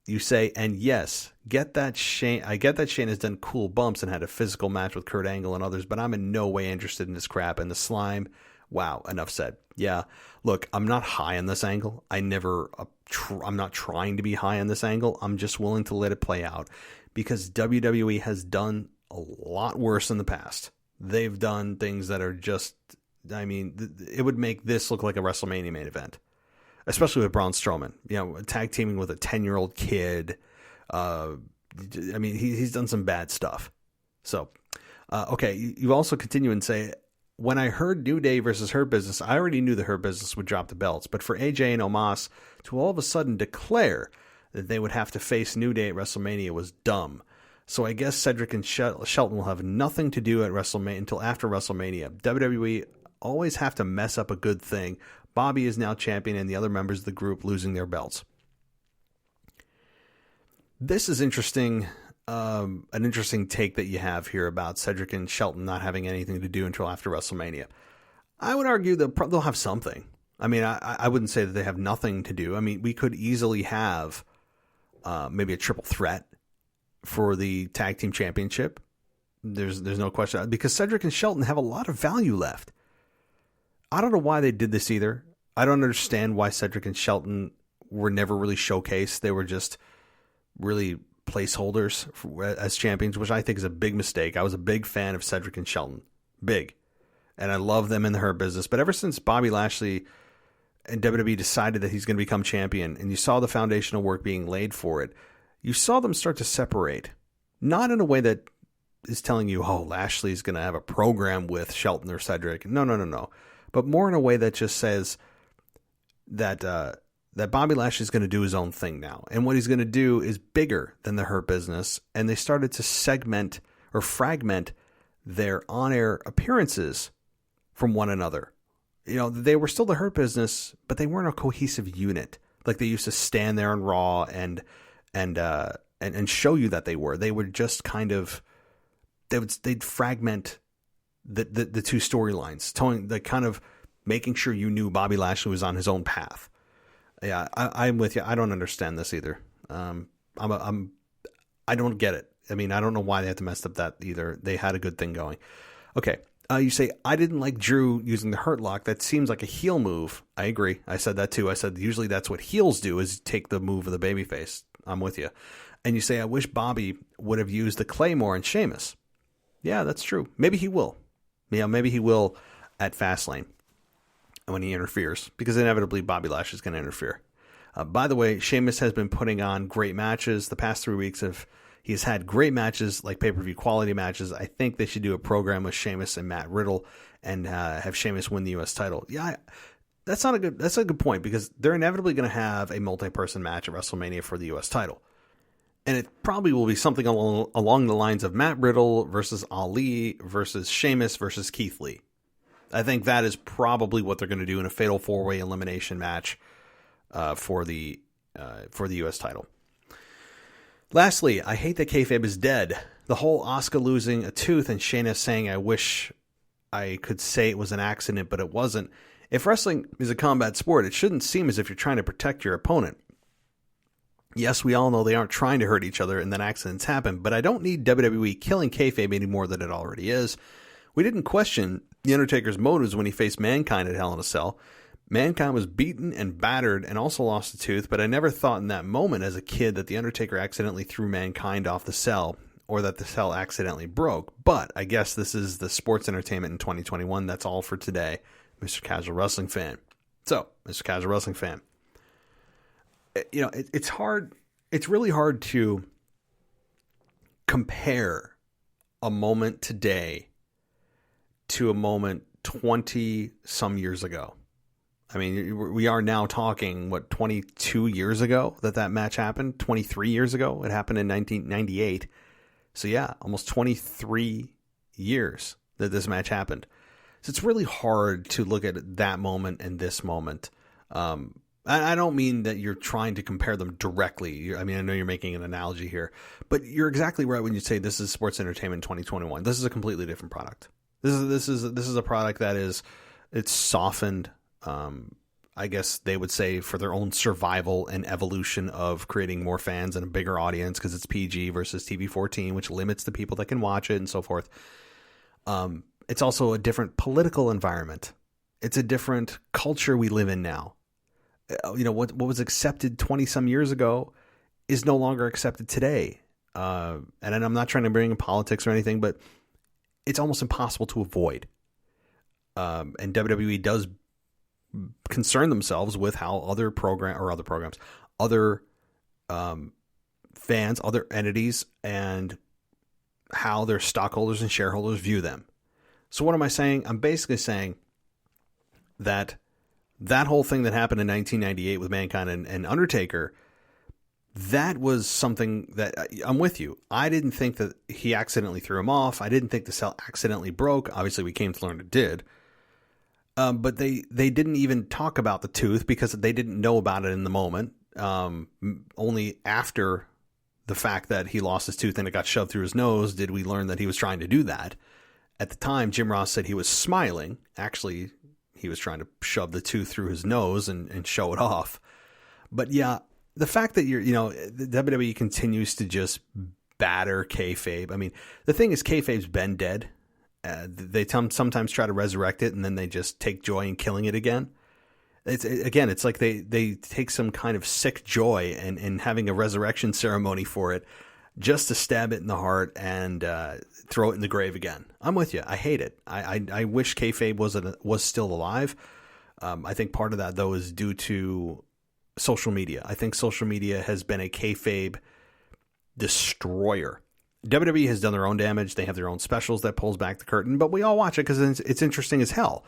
You say, and yes, I get that Shane has done cool bumps and had a physical match with Kurt Angle and others, but I'm in no way interested in this crap. And the slime, wow, enough said. Yeah, look, I'm not high on this angle. I'm not trying to be high on this angle. I'm just willing to let it play out because WWE has done a lot worse in the past. They've done things that are just, I mean, it would make this look like a WrestleMania main event. Especially with Braun Strowman, tag teaming with a 10-year-old kid. I mean, he's done some bad stuff. So, okay, you also continue and say, when I heard New Day versus Hurt Business, I already knew the Hurt Business would drop the belts. But for AJ and Omos to all of a sudden declare that they would have to face New Day at WrestleMania was dumb. So I guess Cedric and Shelton will have nothing to do at WrestleMania until after WrestleMania. WWE always have to mess up a good thing. Bobby is now champion and the other members of the group losing their belts. This is interesting, an interesting take that you have here about Cedric and Shelton not having anything to do until after WrestleMania. I would argue that they'll have something. I mean, I wouldn't say that they have nothing to do. I mean, we could easily have maybe a triple threat for the tag team championship. There's no question, because Cedric and Shelton have a lot of value left. I don't know why they did this either. I don't understand why Cedric and Shelton were never really showcased. They were just really placeholders as champions, which I think is a big mistake. I was a big fan of Cedric and Shelton. Big. And I love them in the Hurt Business. But ever since Bobby Lashley and WWE decided that he's going to become champion, and you saw the foundational work being laid for it, you saw them start to separate. Not in a way that is telling you, oh, Lashley's going to have a program with Shelton or Cedric. No. But more in a way that just says that Bobby Lashley is going to do his own thing now. And what he's going to do is bigger than the Hurt Business. And they started to segment or fragment their on-air appearances from one another. They were still the Hurt Business, but they weren't a cohesive unit. Like they used to stand there on Raw and show you that they were. They would just kind of, they'd fragment the two storylines, telling the kind of making sure you knew Bobby Lashley was on his own path. Yeah, I'm with you. I don't understand this either. I don't get it. I mean, I don't know why they had to mess up that either. They had a good thing going. Okay. You say, I didn't like Drew using the Hurt Lock. That seems like a heel move. I agree. I said that too. I said usually that's what heels do, is take the move of the babyface. I'm with you. And you say, I wish Bobby would have used the Claymore and Sheamus. Yeah, that's true. Maybe he will. Maybe he will at Fastlane when he interferes, because inevitably Bobby Lashley is going to interfere. By the way, Sheamus has been putting on great matches. The past 3 weeks he's had great matches, like pay-per-view quality matches. I think they should do a program with Sheamus and Matt Riddle and have Sheamus win the U.S. title. Yeah, that's a good point, because they're inevitably going to have a multi-person match at WrestleMania for the U.S. title. And it probably will be something along the lines of Matt Riddle versus Ali versus Sheamus versus Keith Lee. I think that is probably what they're going to do in a fatal 4-way elimination match for the U.S. title. Lastly, I hate that kayfabe is dead. The whole Asuka losing a tooth and Shayna saying, I wish I could say it was an accident, but it wasn't. If wrestling is a combat sport, it shouldn't seem as if you're trying to protect your opponent. Yes, we all know they aren't trying to hurt each other and then accidents happen, but I don't need WWE killing kayfabe any more than it already is. We didn't question The Undertaker's motives when he faced Mankind at Hell in a Cell. Mankind was beaten and battered and also lost a tooth, but I never thought in that moment as a kid that The Undertaker accidentally threw Mankind off the cell or that the cell accidentally broke. But I guess this is the sports entertainment in 2021. That's all for today, Mr. Casual Wrestling Fan. So, Mr. Casual Wrestling Fan, it's hard. It's really hard to compare a moment today to a moment 20 some years ago. I mean, we are now talking, 22 years ago that match happened? 23 years ago? It happened in 1998. So yeah, almost 23 years that this match happened. So it's really hard to look at that moment and this moment I don't mean that you're trying to compare them directly. I mean, I know you're making an analogy here, but you're exactly right when you say this is sports entertainment 2021. This is a completely different product. This is a product that it's softened. I guess they would say for their own survival and evolution of creating more fans and a bigger audience because it's PG versus TV-14, which limits the people that can watch it and so forth. It's also a different political environment. It's a different culture we live in now. What was accepted 20 some years ago is no longer accepted today. And I'm not trying to bring in politics or anything, but it's almost impossible to avoid. And WWE does concern themselves with how other fans, other entities, and how their stockholders and shareholders view them. So what am I saying? I'm basically saying that whole thing that happened in 1998 with Mankind and Undertaker, that was something that I'm with you. I didn't think that he accidentally threw him off. I didn't think the cell accidentally broke. Obviously, we came to learn it did. But they didn't even talk about the tooth because they didn't know about it in the moment. Only after the fact that he lost his tooth and it got shoved through his nose did we learn that he was trying to do that. At the time, Jim Ross said he was smiling. Actually, he was trying to shove the tooth through his nose and show it off. But yeah, the fact that the WWE continues to just batter kayfabe. I mean, the thing is, kayfabe's been dead. They sometimes try to resurrect it, and then they just take joy in killing it again. It's like they take some kind of sick joy in having a resurrection ceremony for it, just to stab it in the heart and throw it in the grave again. I'm with you. I hate it. I wish kayfabe was still alive. I think part of that, though, is due to social media. I think social media has been a kayfabe destroyer. WWE has done their own damage. They have their own specials that pulls back the curtain, but we all watch it because it's interesting as hell.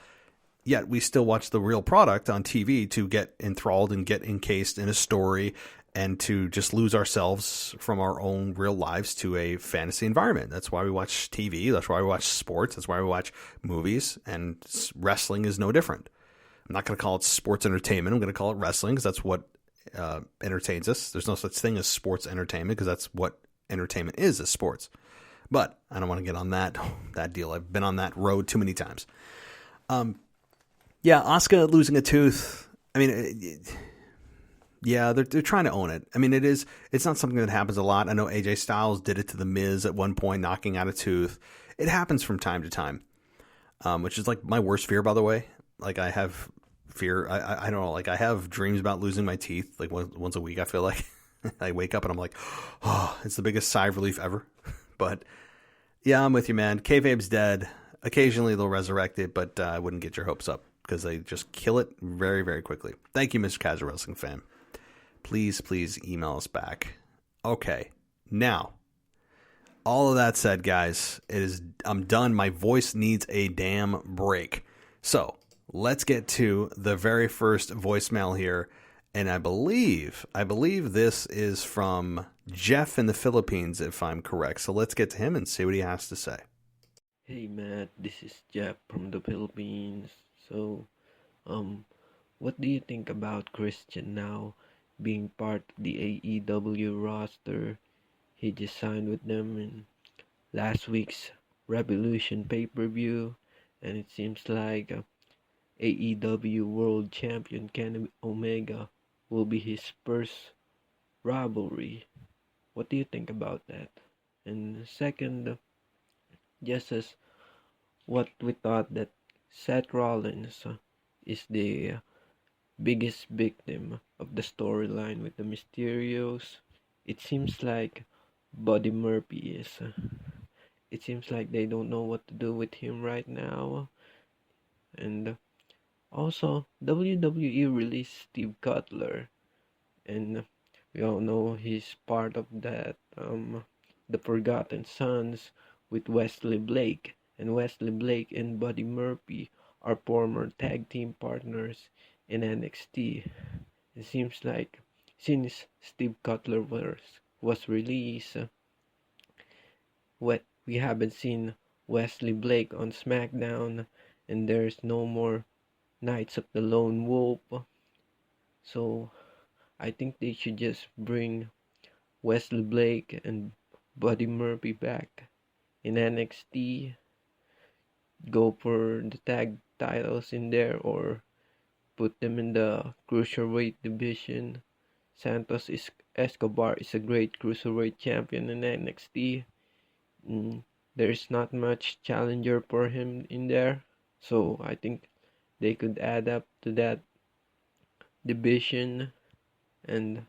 Yet we still watch the real product on TV to get enthralled and get encased in a story and to just lose ourselves from our own real lives to a fantasy environment. That's why we watch TV. That's why we watch sports. That's why we watch movies, and wrestling is no different. I'm not going to call it sports entertainment. I'm going to call it wrestling because that's what entertains us. There's no such thing as sports entertainment because that's what entertainment is sports. But I don't want to get on that deal. I've been on that road too many times. Yeah, Asuka losing a tooth. I mean, they're trying to own it. I mean, it's not something that happens a lot. I know AJ Styles did it to The Miz at one point, knocking out a tooth. It happens from time to time, which is like my worst fear, by the way. Like, I have fear. I don't know. Like, I have dreams about losing my teeth like once a week, I feel like. I wake up and I'm like, oh, it's the biggest sigh of relief ever. But yeah, I'm with you, man. Kayfabe's dead. Occasionally they'll resurrect it, but I wouldn't get your hopes up because they just kill it very, very quickly. Thank you, Mr. Casual Wrestling Fan. Please email us back. Okay, now, all of that said, guys, I'm done. My voice needs a damn break. So let's get to the very first voicemail here. And I believe this is from Jeff in the Philippines, if I'm correct. So let's get to him and see what he has to say. Hey Matt, this is Jeff from the Philippines. So, what do you think about Christian now being part of the AEW roster? He just signed with them in last week's Revolution pay-per-view, and it seems like AEW World Champion Kenny Omega will be his first rivalry. What do you think about that? And second, just as what we thought that Seth Rollins is the biggest victim of the storyline with the Mysterios, it seems like Buddy Murphy is. It seems like they don't know what to do with him right now. And also, WWE released Steve Cutler, and we all know he's part of that, the Forgotten Sons with Wesley Blake. And Wesley Blake and Buddy Murphy are former tag team partners in NXT. It seems like since Steve Cutler was released, we haven't seen Wesley Blake on SmackDown, and there's no more Knights of the Lone Wolf. So I think they should just bring Wesley Blake and Buddy Murphy back in NXT, go for the tag titles in there, or put them in the cruiserweight division. Escobar is a great cruiserweight champion in NXT. There's not much challenger for him in there, so I think they could add up to that division. And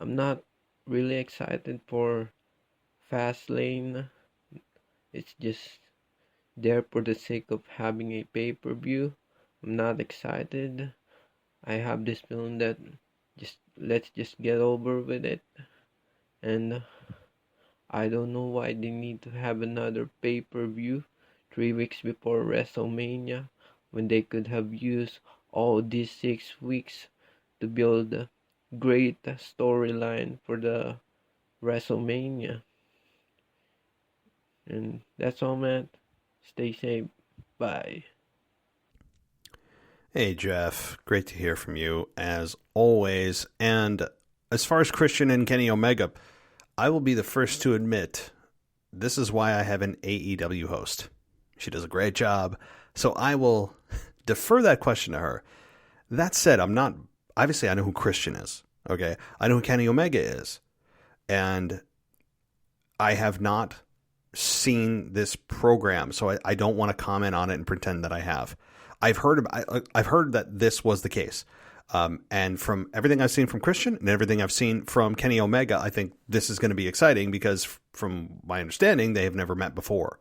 I'm not really excited for Fastlane. It's just there for the sake of having a pay-per-view. I'm not excited. I have this feeling that let's just get over with it. And I don't know why they need to have another pay-per-view 3 weeks before WrestleMania when they could have used all these 6 weeks to build a great storyline for the WrestleMania. And that's all, man. Stay safe. Bye. Hey, Jeff. Great to hear from you, as always. And as far as Christian and Kenny Omega, I will be the first to admit this is why I have an AEW host. She does a great job, so I will defer that question to her. That said, obviously I know who Christian is, okay? I know who Kenny Omega is, and I have not seen this program, so I don't want to comment on it and pretend that I have. I've heard that this was the case. And from everything I've seen from Christian and everything I've seen from Kenny Omega, I think this is going to be exciting because from my understanding, they have never met before,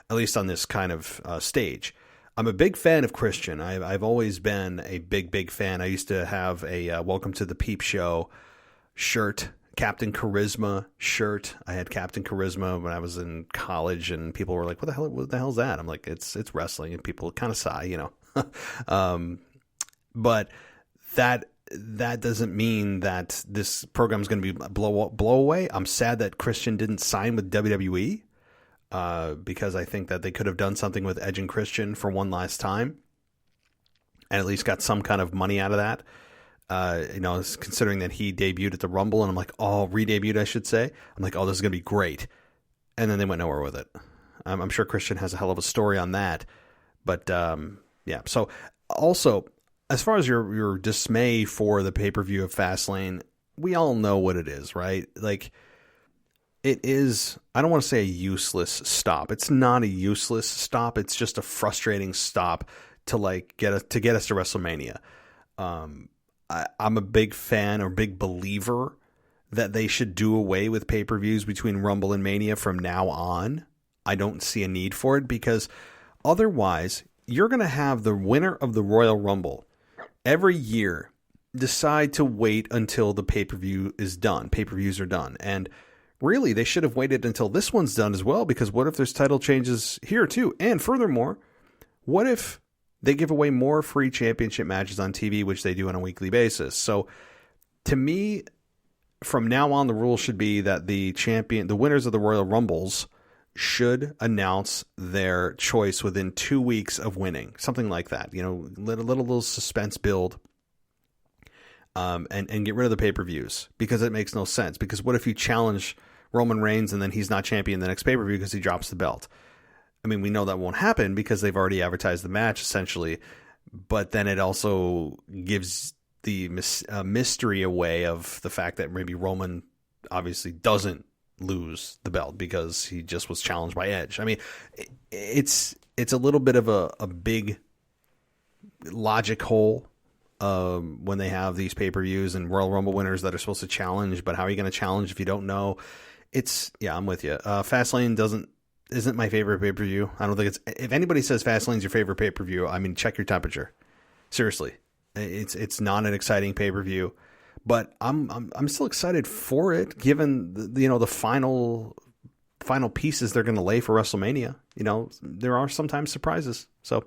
at least on this kind of stage. I'm a big fan of Christian. I've always been a big fan. I used to have a Welcome to the Peep Show shirt, Captain Charisma shirt. I had Captain Charisma when I was in college, and people were like, what the hell is that? I'm like, it's wrestling, and people kind of sigh, you know. But that doesn't mean that this program is going to be blow away. I'm sad that Christian didn't sign with WWE because I think that they could have done something with Edge and Christian for one last time and at least got some kind of money out of that. Considering that he debuted at the Rumble, and I'm like, re-debuted, I should say. I'm like, this is going to be great. And then they went nowhere with it. I'm sure Christian has a hell of a story on that. But, yeah. So, also, as far as your dismay for the pay-per-view of Fastlane, we all know what it is, right? Like, it is, I don't want to say a useless stop. It's not a useless stop. It's just a frustrating stop to get us to WrestleMania. I'm a big fan or big believer that they should do away with pay-per-views between Rumble and Mania from now on. I don't see a need for it because otherwise you're going to have the winner of the Royal Rumble every year decide to wait until the pay-per-view is done. Pay-per-views are done. And really, they should have waited until this one's done as well, because what if there's title changes here too? And furthermore, what if they give away more free championship matches on TV, which they do on a weekly basis? So to me, from now on, the rule should be that the winners of the Royal Rumbles should announce their choice within 2 weeks of winning. Something like that. You know, let a little suspense build and get rid of the pay-per-views, because it makes no sense. Because what if you challenge Roman Reigns and then he's not champion the next pay-per-view because he drops the belt? I mean, we know that won't happen because they've already advertised the match, essentially. But then it also gives the mystery away of the fact that maybe Roman obviously doesn't lose the belt because he just was challenged by Edge. I mean, it's a little bit of a big logic hole when they have these pay-per-views and Royal Rumble winners that are supposed to challenge. But how are you going to challenge if you don't know? I'm with you. Fastlane isn't my favorite pay-per-view. I don't think if anybody says Fastlane's your favorite pay-per-view, I mean, check your temperature. Seriously. It's not an exciting pay-per-view, but I'm still excited for it, given the final pieces they're going to lay for WrestleMania. You know, there are sometimes surprises. So,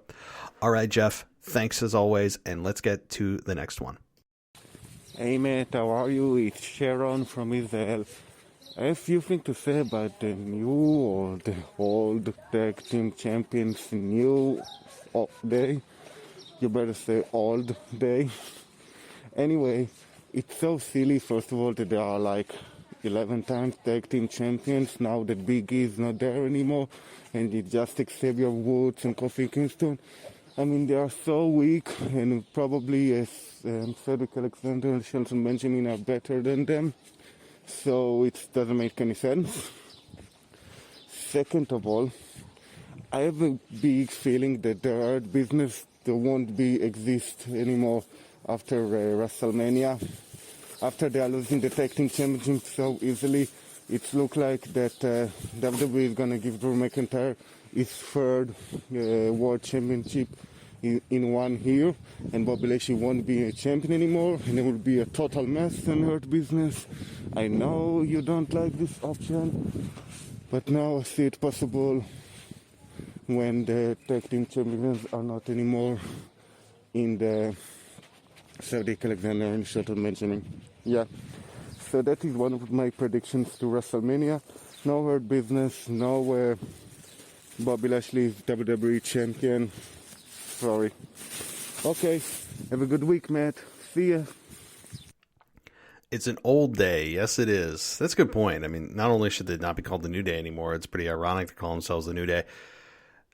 all right, Jeff, thanks as always, and let's get to the next one. Hey Matt, how are you? It's Sharon from Israel. I have a few things to say about the new or the old tag team champions new day. You better say old day. Anyway, it's so silly, first of all, that there are like 11 times tag team champions now that Big E is not there anymore, and it's just Xavier Woods and Kofi Kingston. I mean, they are so weak, and probably, as Cedric Alexander and Shelton Benjamin are better than them, so it doesn't make any sense. Second of all, I have a big feeling that the Hurt Business there won't be exist anymore after WrestleMania. After they are losing the tag team championship so easily, it looks like that WWE is gonna give Drew McIntyre his third world championship in 1 year, and Bobby Lashley won't be a champion anymore, and it will be a total mess in Hurt Business. I know you don't like this option, but now I see it possible when the tag team champions are not anymore in the Cedric Alexander and Shelton Benjamin. Yeah, so that is one of my predictions to WrestleMania. No Hurt Business, no Bobby Lashley is WWE champion. Sorry. Okay, have a good week, Matt. See ya. It's an old day. Yes, it is. That's a good point. I mean, not only should they not be called the New Day anymore, it's pretty ironic to call themselves the New Day.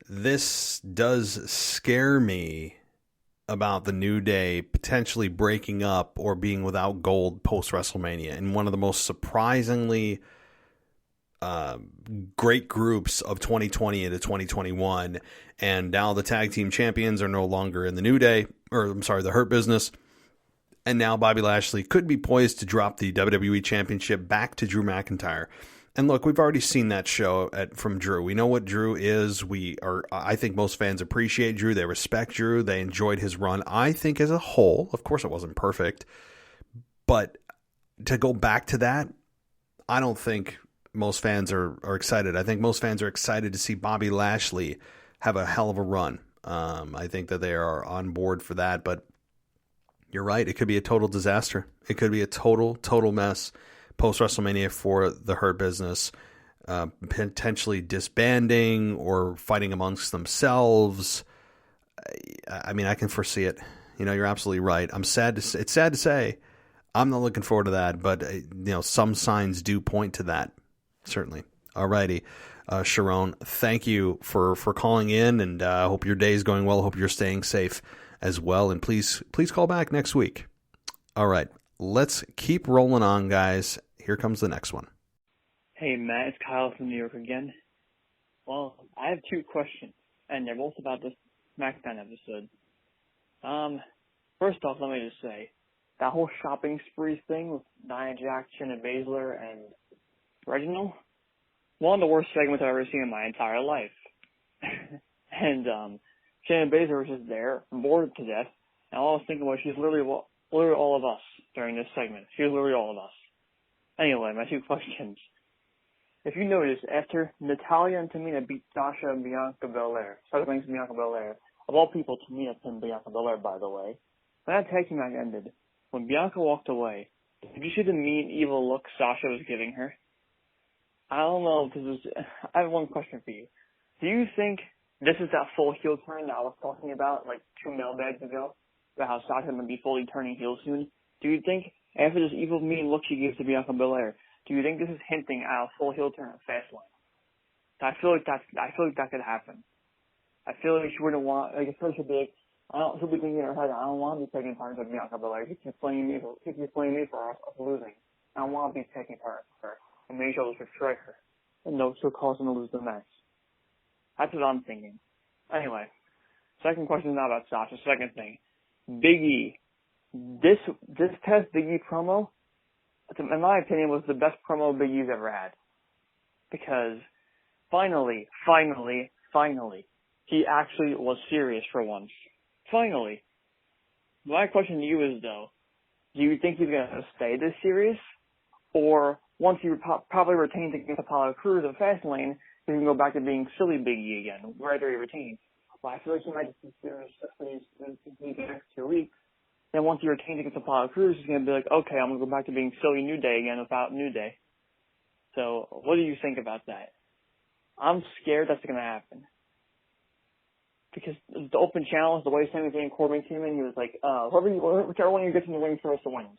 This does scare me about the New Day potentially breaking up or being without gold post-WrestleMania. And one of the most surprisingly great groups of 2020 into 2021. And now the tag team champions are no longer in the New Day, or I'm sorry, the Hurt Business. And now Bobby Lashley could be poised to drop the WWE Championship back to Drew McIntyre. And look, we've already seen that show from Drew. We know what Drew is. I think most fans appreciate Drew. They respect Drew. They enjoyed his run. I think as a whole, of course it wasn't perfect, but to go back to that, I don't think most fans are excited. I think most fans are excited to see Bobby Lashley have a hell of a run. I think that they are on board for that, but you're right. It could be a total disaster. It could be a total mess post-WrestleMania for the Hurt Business, potentially disbanding or fighting amongst themselves. I mean, I can foresee it. You know, you're absolutely right. It's sad to say. I'm not looking forward to that, but some signs do point to that. Certainly. Alrighty. Sharon, thank you for calling in, and I hope your day is going well. I hope you're staying safe as well, and please call back next week. All right, let's keep rolling on, guys. Here comes the next one. Hey, Matt, it's Kyle from New York again. Well, I have 2 questions, and they're both about this SmackDown episode. First off, let me just say, that whole shopping spree thing with Nia Jax, Shayna Baszler, and Reginald, one of the worst segments I've ever seen in my entire life. And Shayna Baszler was just there, bored to death, and all I was thinking was she's literally all of us during this segment. She was literally all of us. Anyway, my 2 questions. If you notice, after Natalya and Tamina beat Sasha and Bianca Belair, of all people, Tamina pinned Bianca Belair, by the way, when that tag team match ended, when Bianca walked away, did you see the mean, evil look Sasha was giving her? I don't know, I have one question for you. Do you think this is that full heel turn that I was talking about like 2 mailbags ago? About how Sasha might be fully turning heel soon? Do you think, after this evil, mean look she gives to Bianca Belair, do you think this is hinting at a full heel turn at Fastlane? I feel like that could happen. I feel like she wouldn't want, like, at first she'll be like, she'll be thinking in her head, I don't want to be taking part with Bianca Belair. She keeps playing me for us losing. I don't want to be taking part with her. And maybe she'll just betray her. And no, she'll cause them to lose the match. That's what I'm thinking. Anyway, second question is not about Sasha. Second thing, Big E. This past Big E promo, in my opinion, was the best promo Big E's ever had. Because finally, he actually was serious for once. Finally. My question to you is, though, do you think he's going to stay this serious? Or once he probably retains against Apollo Crews at Fastlane, he can go back to being silly Big E again, whether he retains. But I feel like he might just be serious for these next 2 weeks. Then once he retains against Apollo Crews, he's going to be like, okay, I'm going to go back to being silly New Day again without New Day. So what do you think about that? I'm scared that's going to happen. because the open challenge, the way Sami Zayn Corbin came in, he was like, whichever one you get in the ring first wins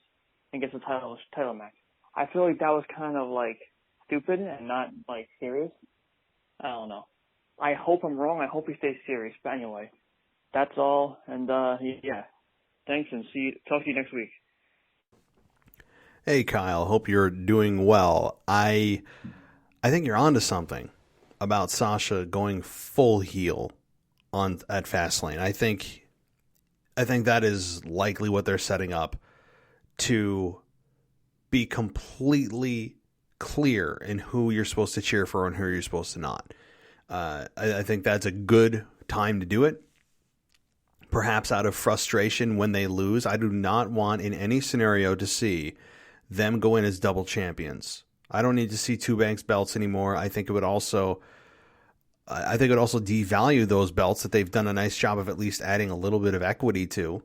and gets the title match. I feel like that was kind of like stupid and not like serious. I don't know. I hope I'm wrong. I hope he stays serious. But anyway, that's all. And yeah, thanks and talk to you next week. Hey Kyle, hope you're doing well. I think you're onto something about Sasha going full heel at Fastlane. I think that is likely what they're setting up, to be completely clear in who you're supposed to cheer for and who you're supposed to not. I think that's a good time to do it. Perhaps out of frustration when they lose. I do not want in any scenario to see them go in as double champions. I don't need to see two Banks belts anymore. I think it would also devalue those belts that they've done a nice job of at least adding a little bit of equity to.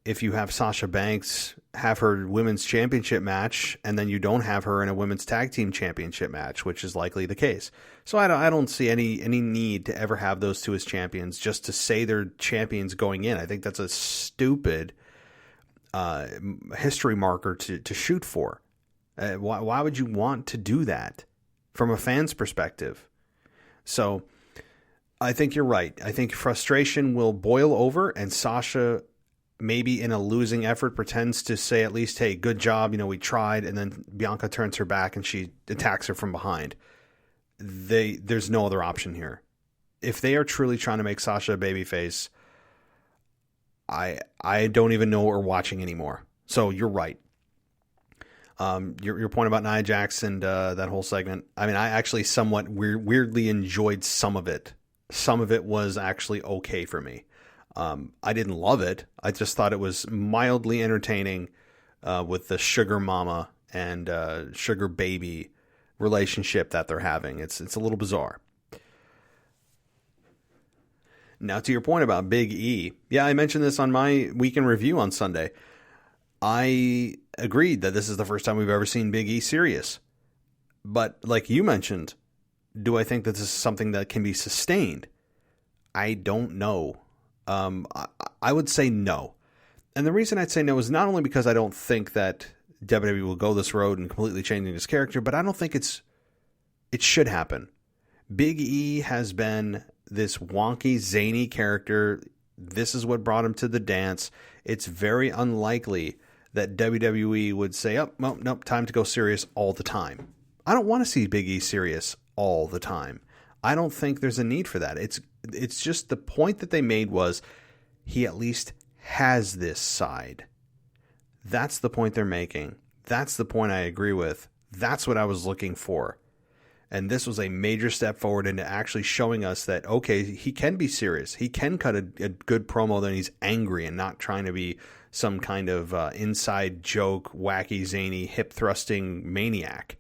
If you have Sasha Banks have her women's championship match and then you don't have her in a women's tag team championship match, which is likely the case. So I don't see any need to ever have those two as champions just to say they're champions going in. I think that's a stupid history marker to shoot for. Why would you want to do that from a fan's perspective? So I think you're right. I think frustration will boil over, and Sasha, maybe in a losing effort, pretends to say at least, hey, good job, we tried, and then Bianca turns her back and she attacks her from behind. There's no other option here. If they are truly trying to make Sasha a babyface, I don't even know what we're watching anymore. So you're right. Your point about Nia Jax and that whole segment, I mean, I actually somewhat weirdly enjoyed some of it. Some of it was actually okay for me. I didn't love it. I just thought it was mildly entertaining with the sugar mama and sugar baby relationship that they're having. It's a little bizarre. Now, to your point about Big E, yeah, I mentioned this on my weekend review on Sunday. I agreed that this is the first time we've ever seen Big E serious. But like you mentioned, do I think that this is something that can be sustained? I don't know. I would say no. And the reason I'd say no is not only because I don't think that WWE will go this road and completely changing his character, but I don't think it should happen. Big E has been this wonky, zany character. This is what brought him to the dance. It's very unlikely that WWE would say, oh, nope, time to go serious all the time. I don't want to see Big E serious all the time. I don't think there's a need for that. It's just the point that they made was he at least has this side. That's the point they're making. That's the point I agree with. That's what I was looking for. And this was a major step forward into actually showing us that, okay, he can be serious. He can cut a good promo, then he's angry and not trying to be some kind of inside joke, wacky, zany, hip-thrusting maniac.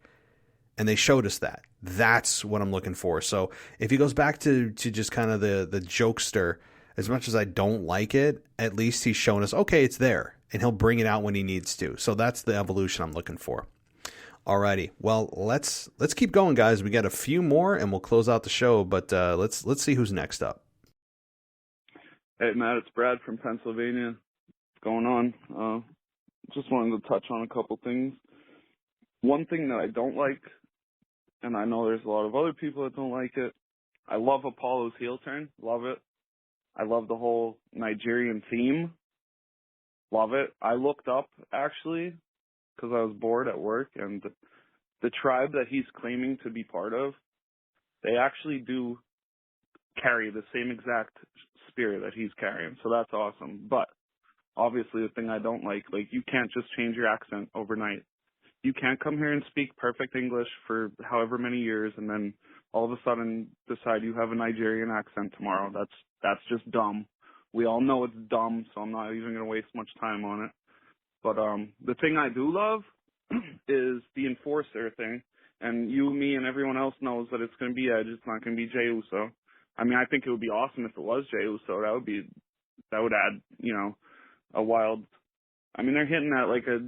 And they showed us that. That's what I'm looking for. So if he goes back to just kind of the jokester, as much as I don't like it, at least he's shown us, okay, it's there. And he'll bring it out when he needs to. So that's the evolution I'm looking for. Alrighty, well, let's keep going, guys. We got a few more, and we'll close out the show. But let's see who's next up. Hey, Matt, it's Brad from Pennsylvania. What's going on? Just wanted to touch on a couple things. One thing that I don't like, and I know there's a lot of other people that don't like it, I love Apollo's heel turn. Love it. I love the whole Nigerian theme. Love it. I looked up, actually, because I was bored at work, and the tribe that he's claiming to be part of, they actually do carry the same exact spirit that he's carrying, so that's awesome. But obviously the thing I don't like you can't just change your accent overnight. You can't come here and speak perfect English for however many years and then all of a sudden decide you have a Nigerian accent tomorrow. That's just dumb. We all know it's dumb, so I'm not even going to waste much time on it. But the thing I do love is the enforcer thing. And you, me, and everyone else knows that it's going to be Edge. It's not going to be Jey Uso. I mean, I think it would be awesome if it was Jey Uso. That would add, a wild. I mean, they're hitting at like a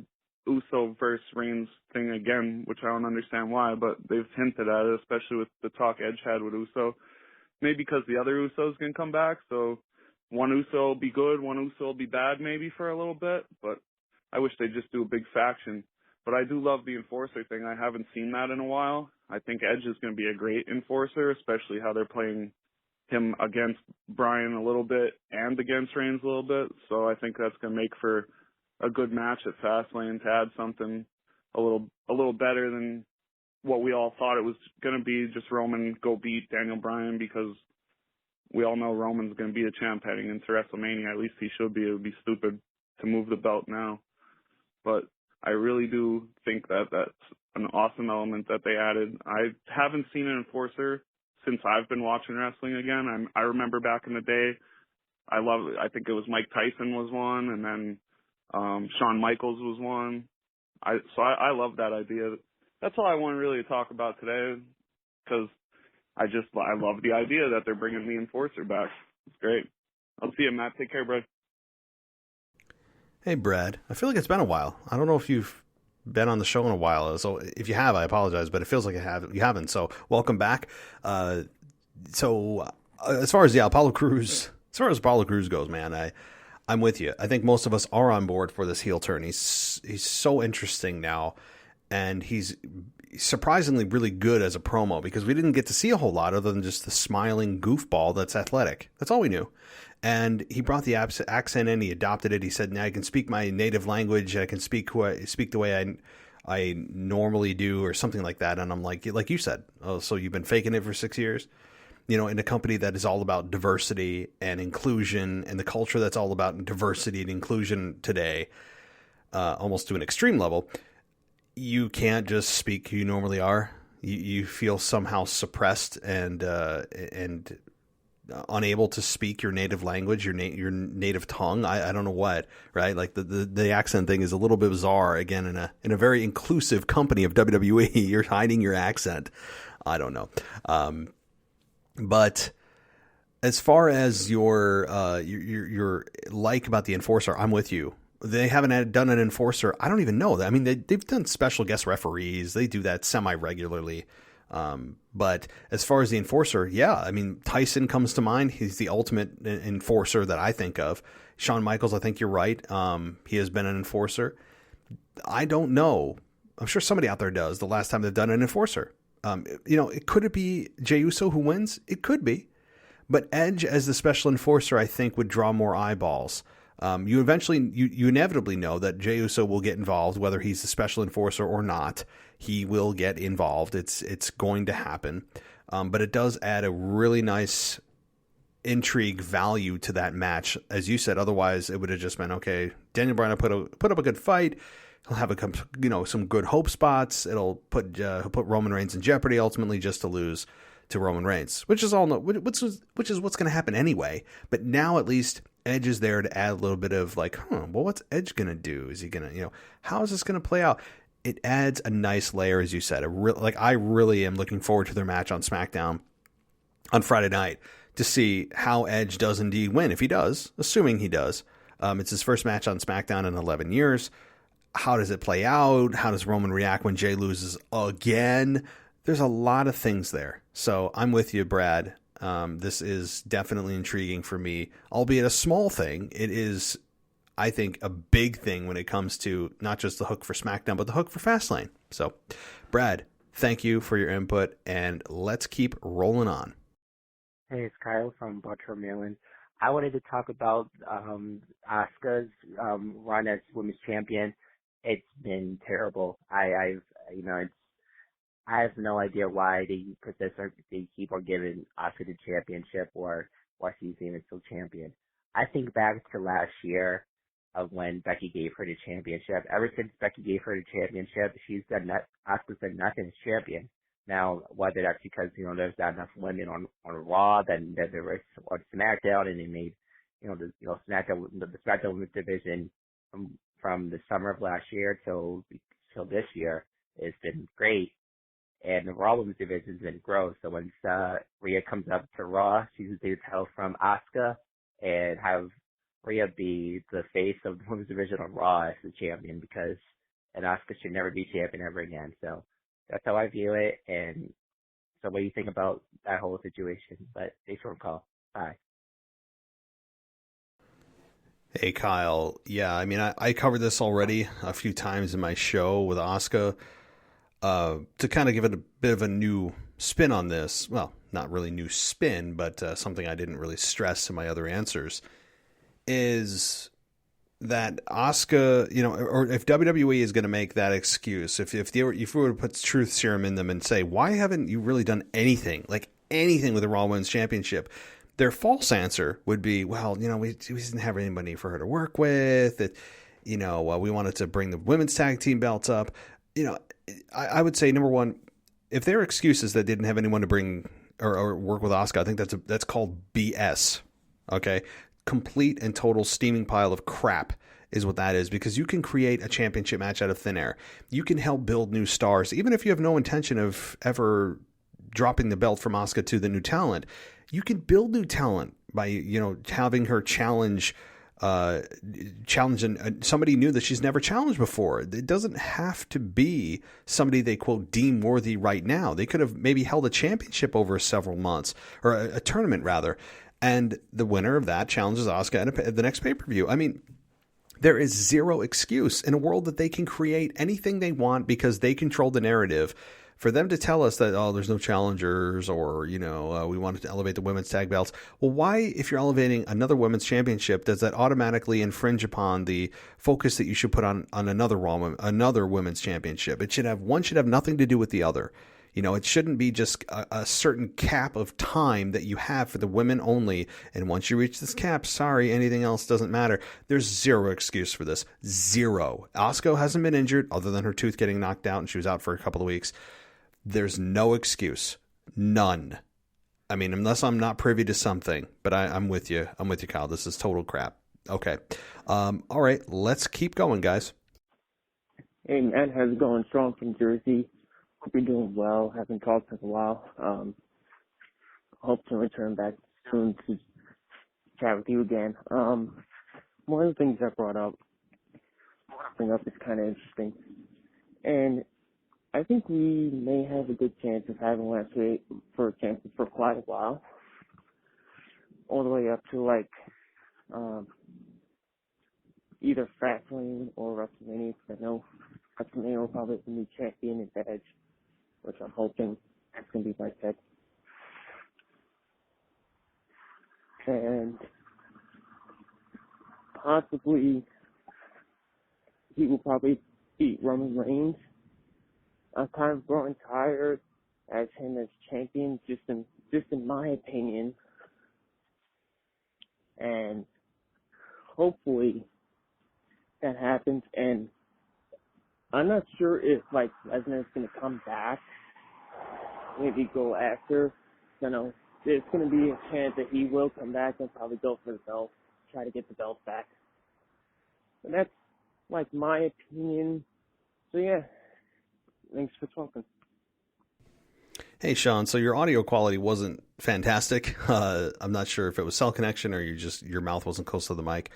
Uso versus Reigns thing again, which I don't understand why, but they've hinted at it, especially with the talk Edge had with Uso. maybe because the other Usos can come back. So one Uso will be good, one Uso will be bad maybe for a little bit. But I wish they'd just do a big faction. But I do love the enforcer thing. I haven't seen that in a while. I think Edge is going to be a great enforcer, especially how they're playing him against Bryan a little bit and against Reigns a little bit. So I think that's going to make for a good match at Fastlane to add something a little better than what we all thought it was going to be, just Roman go beat Daniel Bryan, because we all know Roman's going to be the champ heading into WrestleMania. At least he should be. It would be stupid to move the belt now. But I really do think that that's an awesome element that they added. I haven't seen an enforcer since I've been watching wrestling again. I remember back in the day, I think it was Mike Tyson was one, and then Shawn Michaels was one. I love that idea. That's all I want really to talk about today, because I love the idea that they're bringing the enforcer back. It's great. I'll see you, Matt. Take care, bro. Hey, Brad. I feel like it's been a while. I don't know if you've been on the show in a while. So if you have, I apologize, but it feels like you haven't. So welcome back. As far as Apollo Crews goes, man, I'm with you. I think most of us are on board for this heel turn. He's so interesting now, and he's surprisingly really good as a promo, because we didn't get to see a whole lot other than just the smiling goofball that's athletic. That's all we knew. And he brought the accent in. He adopted it. He said, "Now I can speak my native language. I can speak the way I normally do," or something like that. And I'm like you said, oh, so you've been faking it for 6 years, in a company that is all about diversity and inclusion, and the culture that's all about diversity and inclusion today, almost to an extreme level. You can't just speak who you normally are. You feel somehow suppressed and unable to speak your native language, your native tongue. I don't know what, right? Like the accent thing is a little bit bizarre. Again, in a very inclusive company of WWE, you're hiding your accent. I don't know. But as far as your like about the enforcer, I'm with you. They haven't done an enforcer. I don't even know that. I mean, they've done special guest referees. They do that semi-regularly. But as far as the enforcer, yeah, I mean, Tyson comes to mind. He's the ultimate enforcer that I think of. Shawn Michaels, I think you're right. He has been an enforcer. I don't know. I'm sure somebody out there does the last time they've done an enforcer. Could it be Jey Uso who wins? It could be. But Edge as the special enforcer, I think, would draw more eyeballs. You inevitably know that Jey Uso will get involved, whether he's the special enforcer or not. He will get involved. It's going to happen. But it does add a really nice intrigue value to that match. As you said, otherwise it would have just been, okay, Daniel Bryan put up a good fight. He'll have some good hope spots. It'll put Roman Reigns in jeopardy ultimately, just to lose to Roman Reigns, which is what's going to happen anyway. But now at least Edge is there to add a little bit of what's Edge going to do? Is he going to, how is this going to play out? It adds a nice layer, as you said. I really am looking forward to their match on SmackDown on Friday night to see how Edge does indeed win. If he does, assuming he does, it's his first match on SmackDown in 11 years. How does it play out? How does Roman react when Jey loses again? There's a lot of things there. So I'm with you, Brad. This is definitely intriguing for me, albeit a small thing. It is, I think, a big thing when it comes to not just the hook for SmackDown, but the hook for Fastlane. So, Brad, thank you for your input, and let's keep rolling on. Hey, it's Kyle from Baltimore, Maryland. I wanted to talk about Asuka's run as women's champion. It's been terrible. I have no idea why they keep on giving Asuka the championship, or why she's even still champion. I think back to last year of when Becky gave her the championship. Ever since Becky gave her the championship, Asuka's done nothing as champion. Now, whether that's because, there's not enough women on Raw than there was on SmackDown, and they made, the SmackDown Women's division from the summer of last year till this year, it's been great. And the Raw Women's division has been gross. So once Rhea comes up to Raw, she's going to take the title from Asuka and have Rhea be the face of the Women's division on Raw as the champion, and Asuka should never be champion ever again. So that's how I view it. And So what do you think about that whole situation? But thanks for the call. Bye. Hey, Kyle. Yeah, I mean, I covered this already a few times in my show with Asuka. To kind of give it a bit of a new spin on this, well, not really new spin, but something I didn't really stress in my other answers, is that Asuka, or if WWE is going to make that excuse, if we were to put truth serum in them and say, why haven't you really done anything with the Raw Women's Championship? Their false answer would be, well, we didn't have anybody for her to work with. We wanted to bring the women's tag team belts up. I would say, number one, if their excuse is that they didn't have anyone to bring or work with Asuka, I think that's called BS. Okay, complete and total steaming pile of crap is what that is, because you can create a championship match out of thin air. You can help build new stars, even if you have no intention of ever dropping the belt from Asuka to the new talent. You can build new talent by having her challenge somebody new that she's never challenged before. It doesn't have to be somebody they, quote, deem worthy right now. They could have maybe held a championship over several months, or a tournament rather, and the winner of that challenges Asuka at the next pay-per-view. I mean, there is zero excuse in a world that they can create anything they want because they control the narrative. For them to tell us that, there's no challengers, or, we wanted to elevate the women's tag belts. Well, why, if you're elevating another women's championship, does that automatically infringe upon the focus that you should put on another women's championship? One should have nothing to do with the other. It shouldn't be just a certain cap of time that you have for the women only. And once you reach this cap, sorry, anything else doesn't matter. There's zero excuse for this. Zero. Asuka hasn't been injured other than her tooth getting knocked out, and she was out for a couple of weeks. There's no excuse. None. I mean, unless I'm not privy to something, but I'm with you. I'm with you, Kyle. This is total crap. Okay. All right. Let's keep going, guys. Hey, man. How's it going? Strong from Jersey. Hope you're doing well. Haven't talked in a while. Hope to return back soon to chat with you again. One of the things I bring up is kind of interesting. And I think we may have a good chance of having Lance for a chance for quite a while. All the way up to either Fastlane or WrestleMania, because I know WrestleMania will probably have a new champion in Edge, which I'm hoping that's going to be my pick. And possibly he will probably beat Roman Reigns. I'm kind of growing tired as him as champion, just in my opinion. And hopefully that happens. And I'm not sure if Lesnar's going to come back, maybe go after. There's going to be a chance that he will come back and probably go for the belt, try to get the belt back. And that's my opinion. So yeah. Thanks for talking. Hey, Sean. So your audio quality wasn't fantastic. I'm not sure if it was cell connection or your mouth wasn't close to the mic.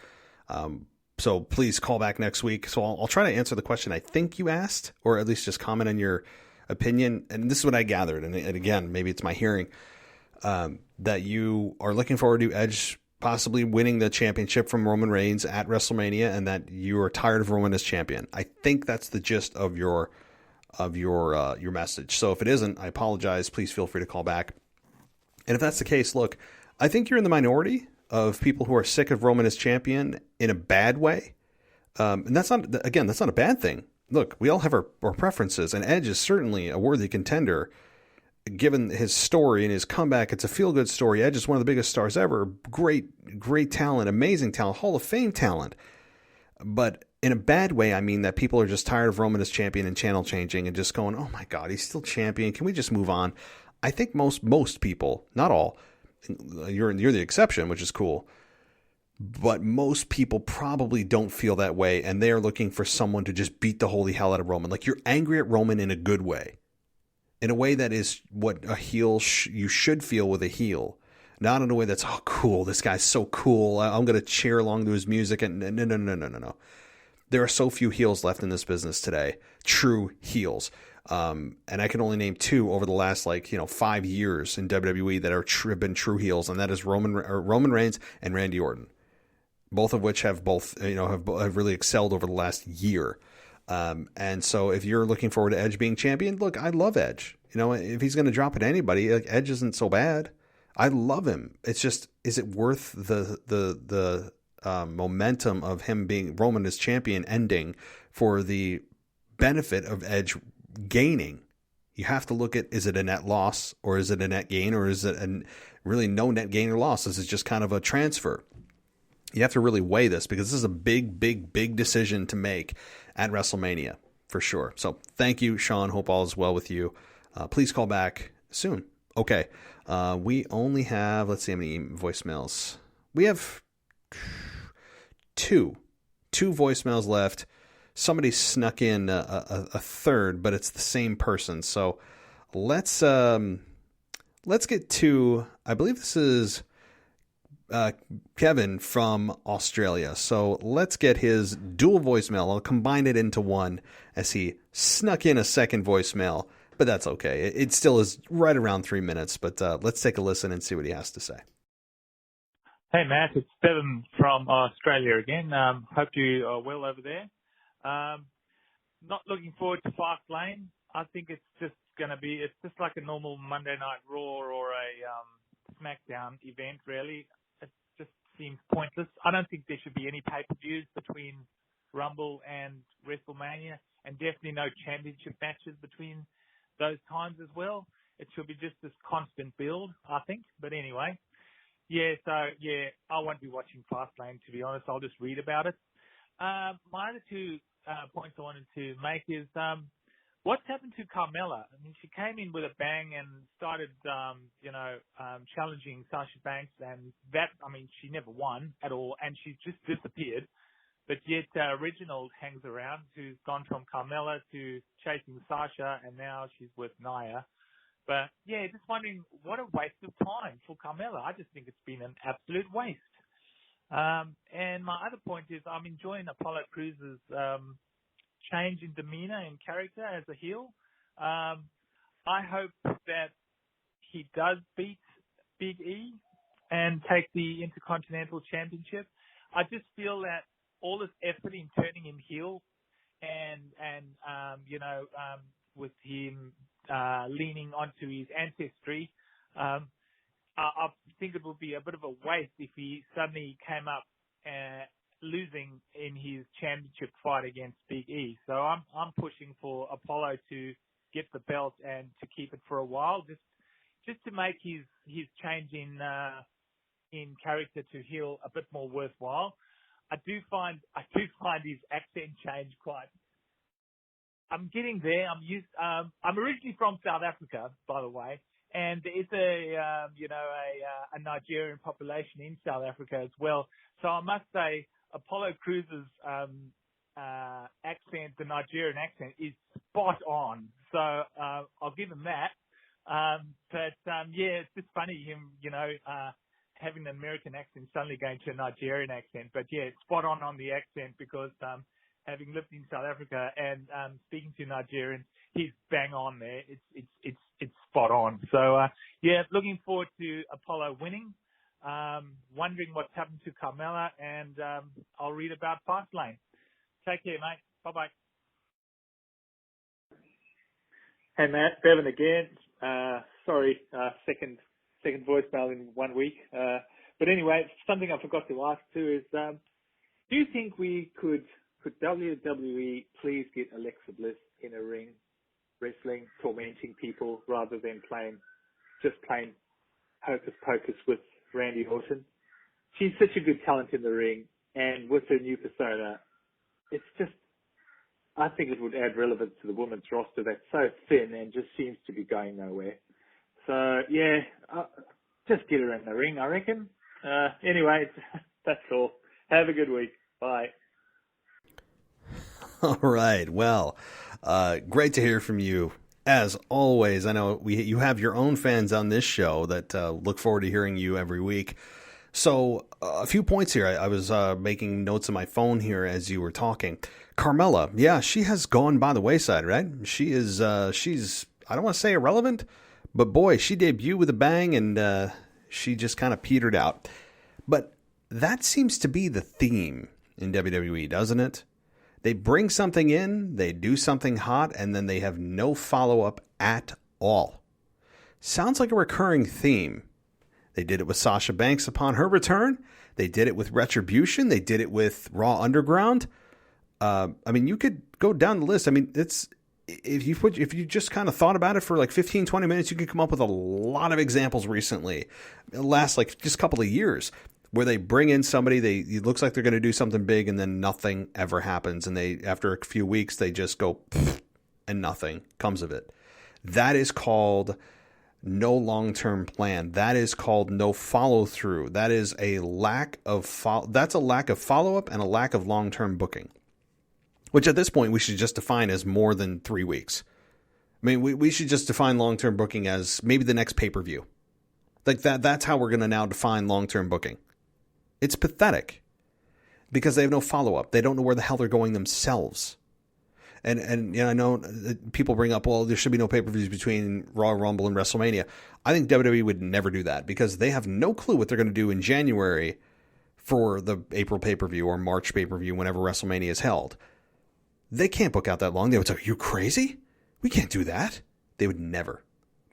So please call back next week. So I'll try to answer the question I think you asked, or at least just comment on your opinion. And this is what I gathered. And again, maybe it's my hearing, that you are looking forward to Edge possibly winning the championship from Roman Reigns at WrestleMania, and that you are tired of Roman as champion. I think that's the gist of your message. So if it isn't, I apologize. Please feel free to call back. And if that's the case, look, I think you're in the minority of people who are sick of Roman as champion in a bad way. And that's not a bad thing. Look, we all have our preferences, and Edge is certainly a worthy contender. Given his story and his comeback, it's a feel-good story. Edge is one of the biggest stars ever. Great talent, amazing talent, Hall of Fame talent. But in a bad way, I mean that people are just tired of Roman as champion and channel changing and just going, oh my God, he's still champion. Can we just move on? I think most people, not all, you're the exception, which is cool, but most people probably don't feel that way, and they are looking for someone to just beat the holy hell out of Roman. You're angry at Roman in a good way, in a way that is what a heel you should feel with a heel. Not in a way that's, oh, cool, this guy's so cool, I'm going to cheer along to his music. And no. There are so few heels left in this business today. True heels. And I can only name two over the last 5 years in WWE that have been true heels, and that is Roman Reigns and Randy Orton, both of which have have really excelled over the last year. And so if you're looking forward to Edge being champion, look, I love Edge. If he's going to drop it to anybody, Edge isn't so bad. I love him. It's just, is it worth the momentum of him being Roman as champion ending for the benefit of Edge gaining? You have to look at, is it a net loss or is it a net gain, or is it really no net gain or loss? This is just kind of a transfer. You have to really weigh this, because this is a big, big, big decision to make at WrestleMania for sure. So thank you, Sean. Hope all is well with you. Please call back soon. Okay. We only have, let's see how many voicemails. We have two voicemails left. Somebody snuck in a third, but it's the same person. So let's get to, I believe this is Kevin from Australia. So let's get his dual voicemail. I'll combine it into one as he snuck in a second voicemail, but that's okay. It still is right around 3 minutes, but let's take a listen and see what he has to say. Hey, Matt, it's Bevan from Australia again. Hope you are well over there. Not looking forward to Fastlane. I think it's just like a normal Monday Night Raw or a SmackDown event, really. It just seems pointless. I don't think there should be any pay-per-views between Rumble and WrestleMania, and definitely no championship matches between those times as well. It should be just this constant build, I think. But anyway, I won't be watching Fastlane, to be honest. I'll just read about it. My other two points I wanted to make is what's happened to Carmella? I mean, she came in with a bang and started, challenging Sasha Banks, and she never won at all, and she just disappeared. But yet Reginald hangs around, who's gone from Carmella to chasing Sasha, and now she's with Nia. But yeah, just wondering, what a waste of time for Carmella. I just think it's been an absolute waste. And my other point is I'm enjoying Apollo Crews' change in demeanor and character as a heel. I hope that he does beat Big E and take the Intercontinental Championship. I just feel that all this effort in turning him heel and with him leaning onto his ancestry, I think it would be a bit of a waste if he suddenly came up losing in his championship fight against Big E. So I'm pushing for Apollo to get the belt and to keep it for a while, just to make his change in character to heel a bit more worthwhile. I do find his accent change quite. I'm getting there. I'm originally from South Africa, by the way, and it's a Nigerian population in South Africa as well. So I must say, Apollo Crews' accent, the Nigerian accent, is spot on. So I'll give him that. It's just funny him, having an American accent suddenly going to a Nigerian accent. But yeah, spot on the accent, because having lived in South Africa and speaking to Nigerians, he's bang on there. It's spot on. So looking forward to Apollo winning. Wondering what's happened to Carmella, and I'll read about Fastlane. Take care, mate. Bye-bye. Hey, Matt, Bevan again. Sorry, second voicemail in 1 week. But anyway, something I forgot to ask too is, do you think we could WWE please get Alexa Bliss in a ring, wrestling, tormenting people, rather than playing hocus pocus with Randy Orton? She's such a good talent in the ring, and with her new persona, it's just, I think it would add relevance to the women's roster that's so thin and just seems to be going nowhere. So yeah, just get her in the ring, I reckon. Anyway, that's all. Have a good week. Bye. All right. Well, great to hear from you. As always, I know you have your own fans on this show that look forward to hearing you every week. So a few points here. I was making notes on my phone here as you were talking. Carmella, yeah, she has gone by the wayside, right? She is, she's, I don't want to say irrelevant, but boy, she debuted with a bang and she just kind of petered out. But that seems to be the theme in WWE, doesn't it? They bring something in, they do something hot, and then they have no follow-up at all. Sounds like a recurring theme. They did it with Sasha Banks upon her return. They did it with Retribution. They did it with Raw Underground. I mean, you could go down the list. I mean, it's if you just kind of thought about it for like 15, 20 minutes, you could come up with a lot of examples recently. It lasts like just a couple of years where they bring in somebody, it looks like they're going to do something big, and then nothing ever happens. And after a few weeks, they just go and nothing comes of it. That is called no long-term plan. That is called no follow-through. That is a lack of follow-up and a lack of long-term booking, which at this point we should just define as more than 3 weeks. I mean, we should just define long-term booking as maybe the next pay-per-view. Like that's how we're going to now define long-term booking. It's pathetic because they have no follow-up. They don't know where the hell they're going themselves. And you know, I know people bring up, well, there should be no pay-per-views between Royal Rumble and WrestleMania. I think WWE would never do that because they have no clue what they're going to do in January for the April pay-per-view or March pay-per-view whenever WrestleMania is held. They can't book out that long. They would say, are you crazy? We can't do that. They would never,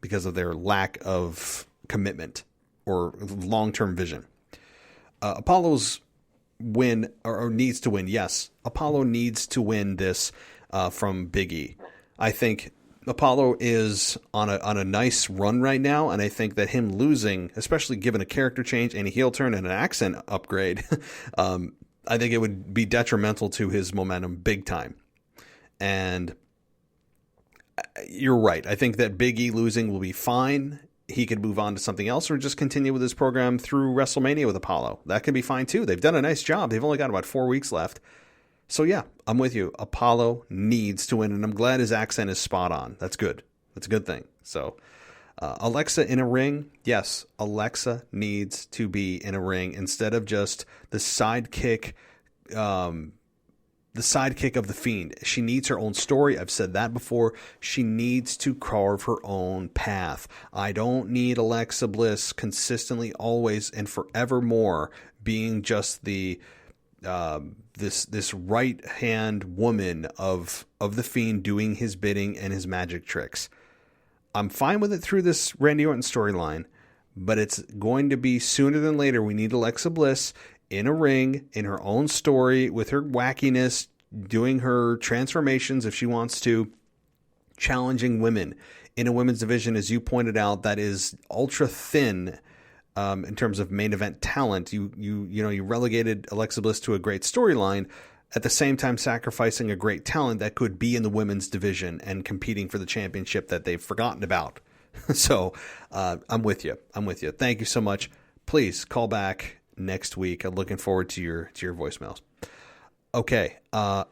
because of their lack of commitment or long-term vision. Apollo's win or needs to win. Yes, Apollo needs to win this from Big E. I think Apollo is on a nice run right now, and I think that him losing, especially given a character change and a heel turn and an accent upgrade, I think it would be detrimental to his momentum big time. And you're right. I think that Big E losing will be fine. He could move on to something else or just continue with his program through WrestleMania with Apollo. That could be fine too. They've done a nice job. They've only got about 4 weeks left. So yeah, I'm with you. Apollo needs to win, and I'm glad his accent is spot on. That's good. That's a good thing. So Alexa in a ring. Yes, Alexa needs to be in a ring instead of just the sidekick of the Fiend. She needs her own story. I've said that before. She needs to carve her own path. I don't need Alexa Bliss consistently, always, and forevermore being just the this right hand woman of the Fiend doing his bidding and his magic tricks. I'm fine with it through this Randy Orton storyline, but it's going to be sooner than later. We need Alexa Bliss in a ring, in her own story, with her wackiness, doing her transformations if she wants to, challenging women in a women's division, as you pointed out, that is ultra thin in terms of main event talent. You relegated Alexa Bliss to a great storyline, at the same time sacrificing a great talent that could be in the women's division and competing for the championship that they've forgotten about. So I'm with you. Thank you so much. Please call back next week. I'm looking forward to your voicemails. Okay,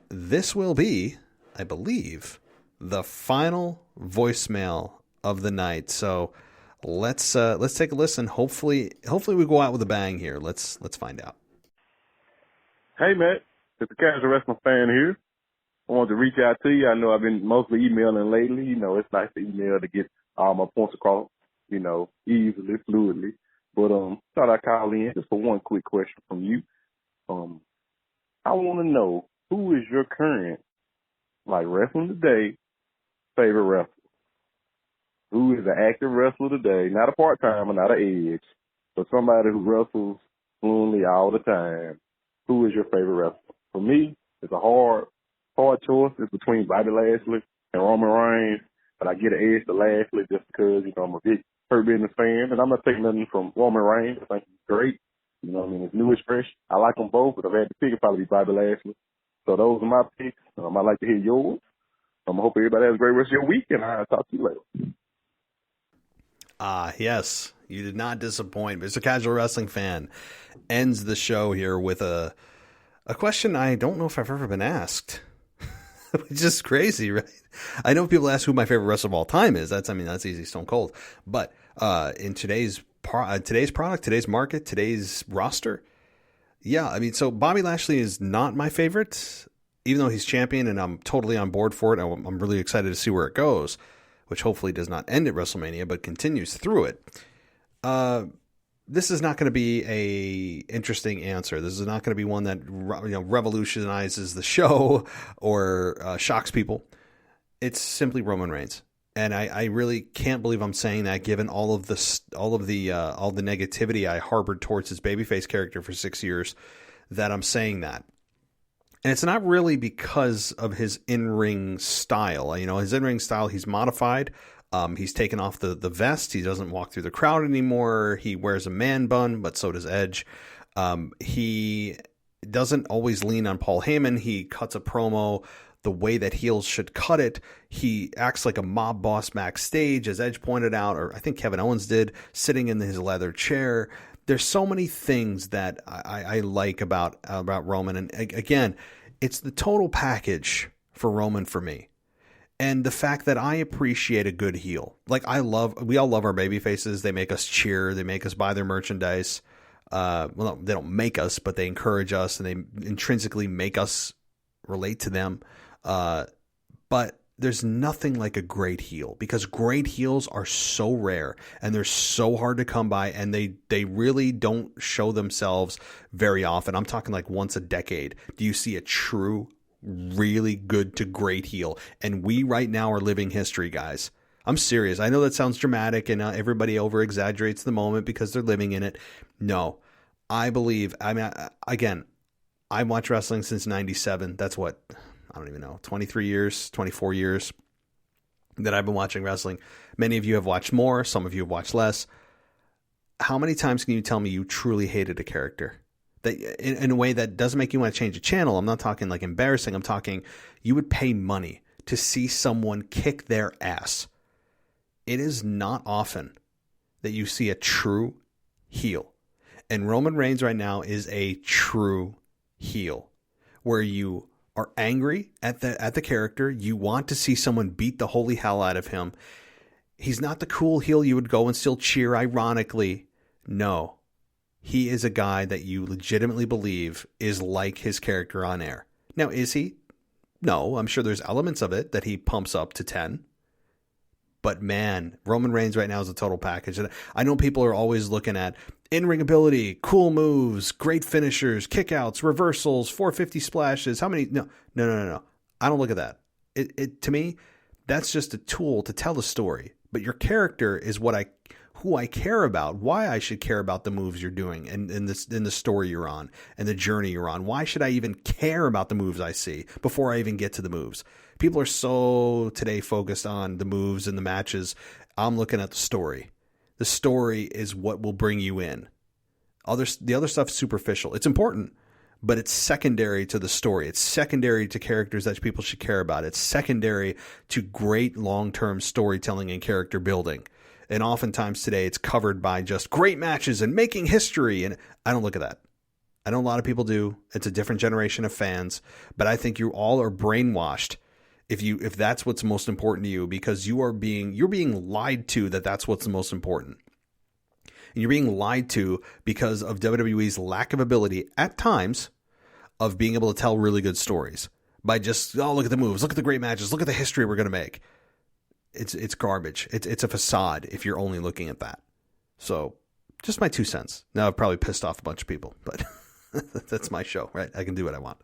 this will be, I believe, the final voicemail of the night. So let's take a listen. Hopefully we go out with a bang here. Let's find out. Hey Matt, it's a casual wrestling fan here. I wanted to reach out to you. I know I've been mostly emailing lately. You know, it's nice to email to get all my points across, easily, fluidly. But thought I'd call in just for one quick question from you. I want to know, who is your current, wrestling today, favorite wrestler? Who is an active wrestler today, not a part-timer, not an edge, but somebody who wrestles fluently all the time? Who is your favorite wrestler? For me, it's a hard choice. It's between Bobby Lashley and Roman Reigns, but I get an edge to Lashley just because, I'm a big Hurt Business fan, and I'm not taking nothing from Roman Reigns. I think he's great. It's new, it's fresh. I like them both, but if I had to pick, it'd probably be Bobby Lashley. So those are my picks. I'd like to hear yours. I hope everybody has a great rest of your week, and I'll talk to you later. Yes, you did not disappoint. Mr. Casual Wrestling Fan ends the show here with a question I don't know if I've ever been asked. Which is crazy, right? I know people ask who my favorite wrestler of all time is. That's easy, Stone Cold. But in today's product, today's market, today's roster, so Bobby Lashley is not my favorite, even though he's champion and I'm totally on board for it, I'm really excited to see where it goes, which hopefully does not end at WrestleMania, but continues through it. This is not going to be a interesting answer. This is not going to be one that revolutionizes the show or shocks people. It's simply Roman Reigns. And I really can't believe I'm saying that, given all the negativity I harbored towards his babyface character for 6 years, that I'm saying that. And it's not really because of his in-ring style. His in-ring style, he's modified. He's taken off the vest. He doesn't walk through the crowd anymore. He wears a man bun, but so does Edge. He doesn't always lean on Paul Heyman. He cuts a promo the way that heels should cut it. He acts like a mob boss backstage, as Edge pointed out, or I think Kevin Owens did, sitting in his leather chair. There's so many things that I like about Roman. And again, it's the total package for Roman for me. And the fact that I appreciate a good heel. Like we all love our baby faces. They make us cheer. They make us buy their merchandise. Well, they don't make us, but they encourage us and they intrinsically make us relate to them. But there's nothing like a great heel, because great heels are so rare and they're so hard to come by, and they really don't show themselves very often. I'm talking like once a decade. Do you see a true, really good to great heel? And we right now are living history, guys. I'm serious. I know that sounds dramatic and everybody over exaggerates the moment because they're living in it. No, I believe, again, I watched wrestling since 97. That's what, I don't even know, 23 years, 24 years that I've been watching wrestling. Many of you have watched more. Some of you have watched less. How many times can you tell me you truly hated a character? That in a way that doesn't make you want to change a channel. I'm not talking like embarrassing. I'm talking you would pay money to see someone kick their ass. It is not often that you see a true heel. And Roman Reigns right now is a true heel, where you are angry at the character. You want to see someone beat the holy hell out of him. He's not the cool heel you would go and still cheer ironically. No. He is a guy that you legitimately believe is like his character on air. Now, is he? No, I'm sure there's elements of it that he pumps up to 10. But man, Roman Reigns right now is a total package. And I know people are always looking at in-ring ability, cool moves, great finishers, kickouts, reversals, 450 splashes. How many? No. I don't look at that. It to me, that's just a tool to tell a story. But your character is who I care about, why I should care about the moves you're doing and in the story you're on and the journey you're on. Why should I even care about the moves I see before I even get to the moves? People are so today focused on the moves and the matches. I'm looking at the story. The story is what will bring you in. The other stuff's superficial. It's important, but it's secondary to the story. It's secondary to characters that people should care about. It's secondary to great long-term storytelling and character building. And oftentimes today it's covered by just great matches and making history. And I don't look at that. I know a lot of people do. It's a different generation of fans, but I think you all are brainwashed if that's what's most important to you, because you're being lied to that's what's the most important. And you're being lied to because of WWE's lack of ability at times of being able to tell really good stories by just, look at the moves, look at the great matches, look at the history we're going to make. It's garbage. It's a facade if you're only looking at that. So just my 2 cents. Now I've probably pissed off a bunch of people, but that's my show, right? I can do what I want.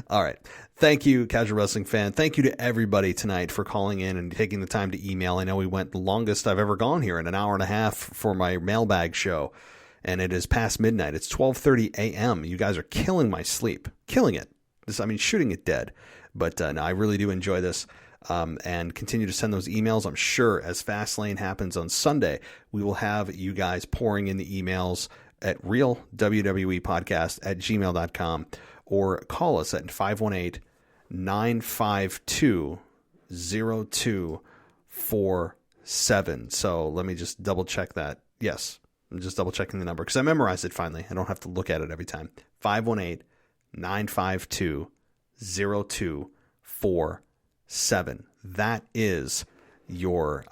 All right. Thank you, Casual Wrestling fan. Thank you to everybody tonight for calling in and taking the time to email. I know we went the longest I've ever gone here in an hour and a half for my mailbag show, and it is past midnight. It's 12:30 a.m. You guys are killing my sleep. Killing it. Shooting it dead. But no, I really do enjoy this. And continue to send those emails. I'm sure as Fastlane happens on Sunday, we will have you guys pouring in the emails at realwwepodcast@gmail.com or call us at 518-952-0247. So let me just double check that. Yes, I'm just double checking the number because I memorized it finally. I don't have to look at it every time. 518-952-0247. That is your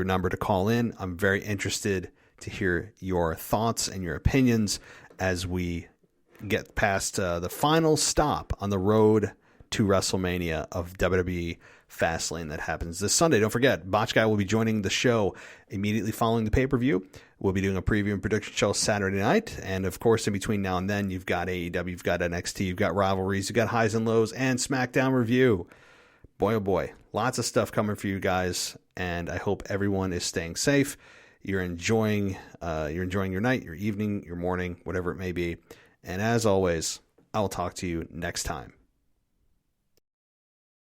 number to call in. I'm very interested to hear your thoughts and your opinions as we get past the final stop on the road to WrestleMania of WWE Fastlane that happens this Sunday. Don't forget, Botch Guy will be joining the show immediately following the pay-per-view. We'll be doing a preview and prediction show Saturday night. And, of course, in between now and then, you've got AEW, you've got NXT, you've got Rivalries, you've got Highs and Lows, and SmackDown Review. Boy, oh boy, lots of stuff coming for you guys, and I hope everyone is staying safe. You're enjoying your night, your evening, your morning, whatever it may be. And as always, I'll talk to you next time.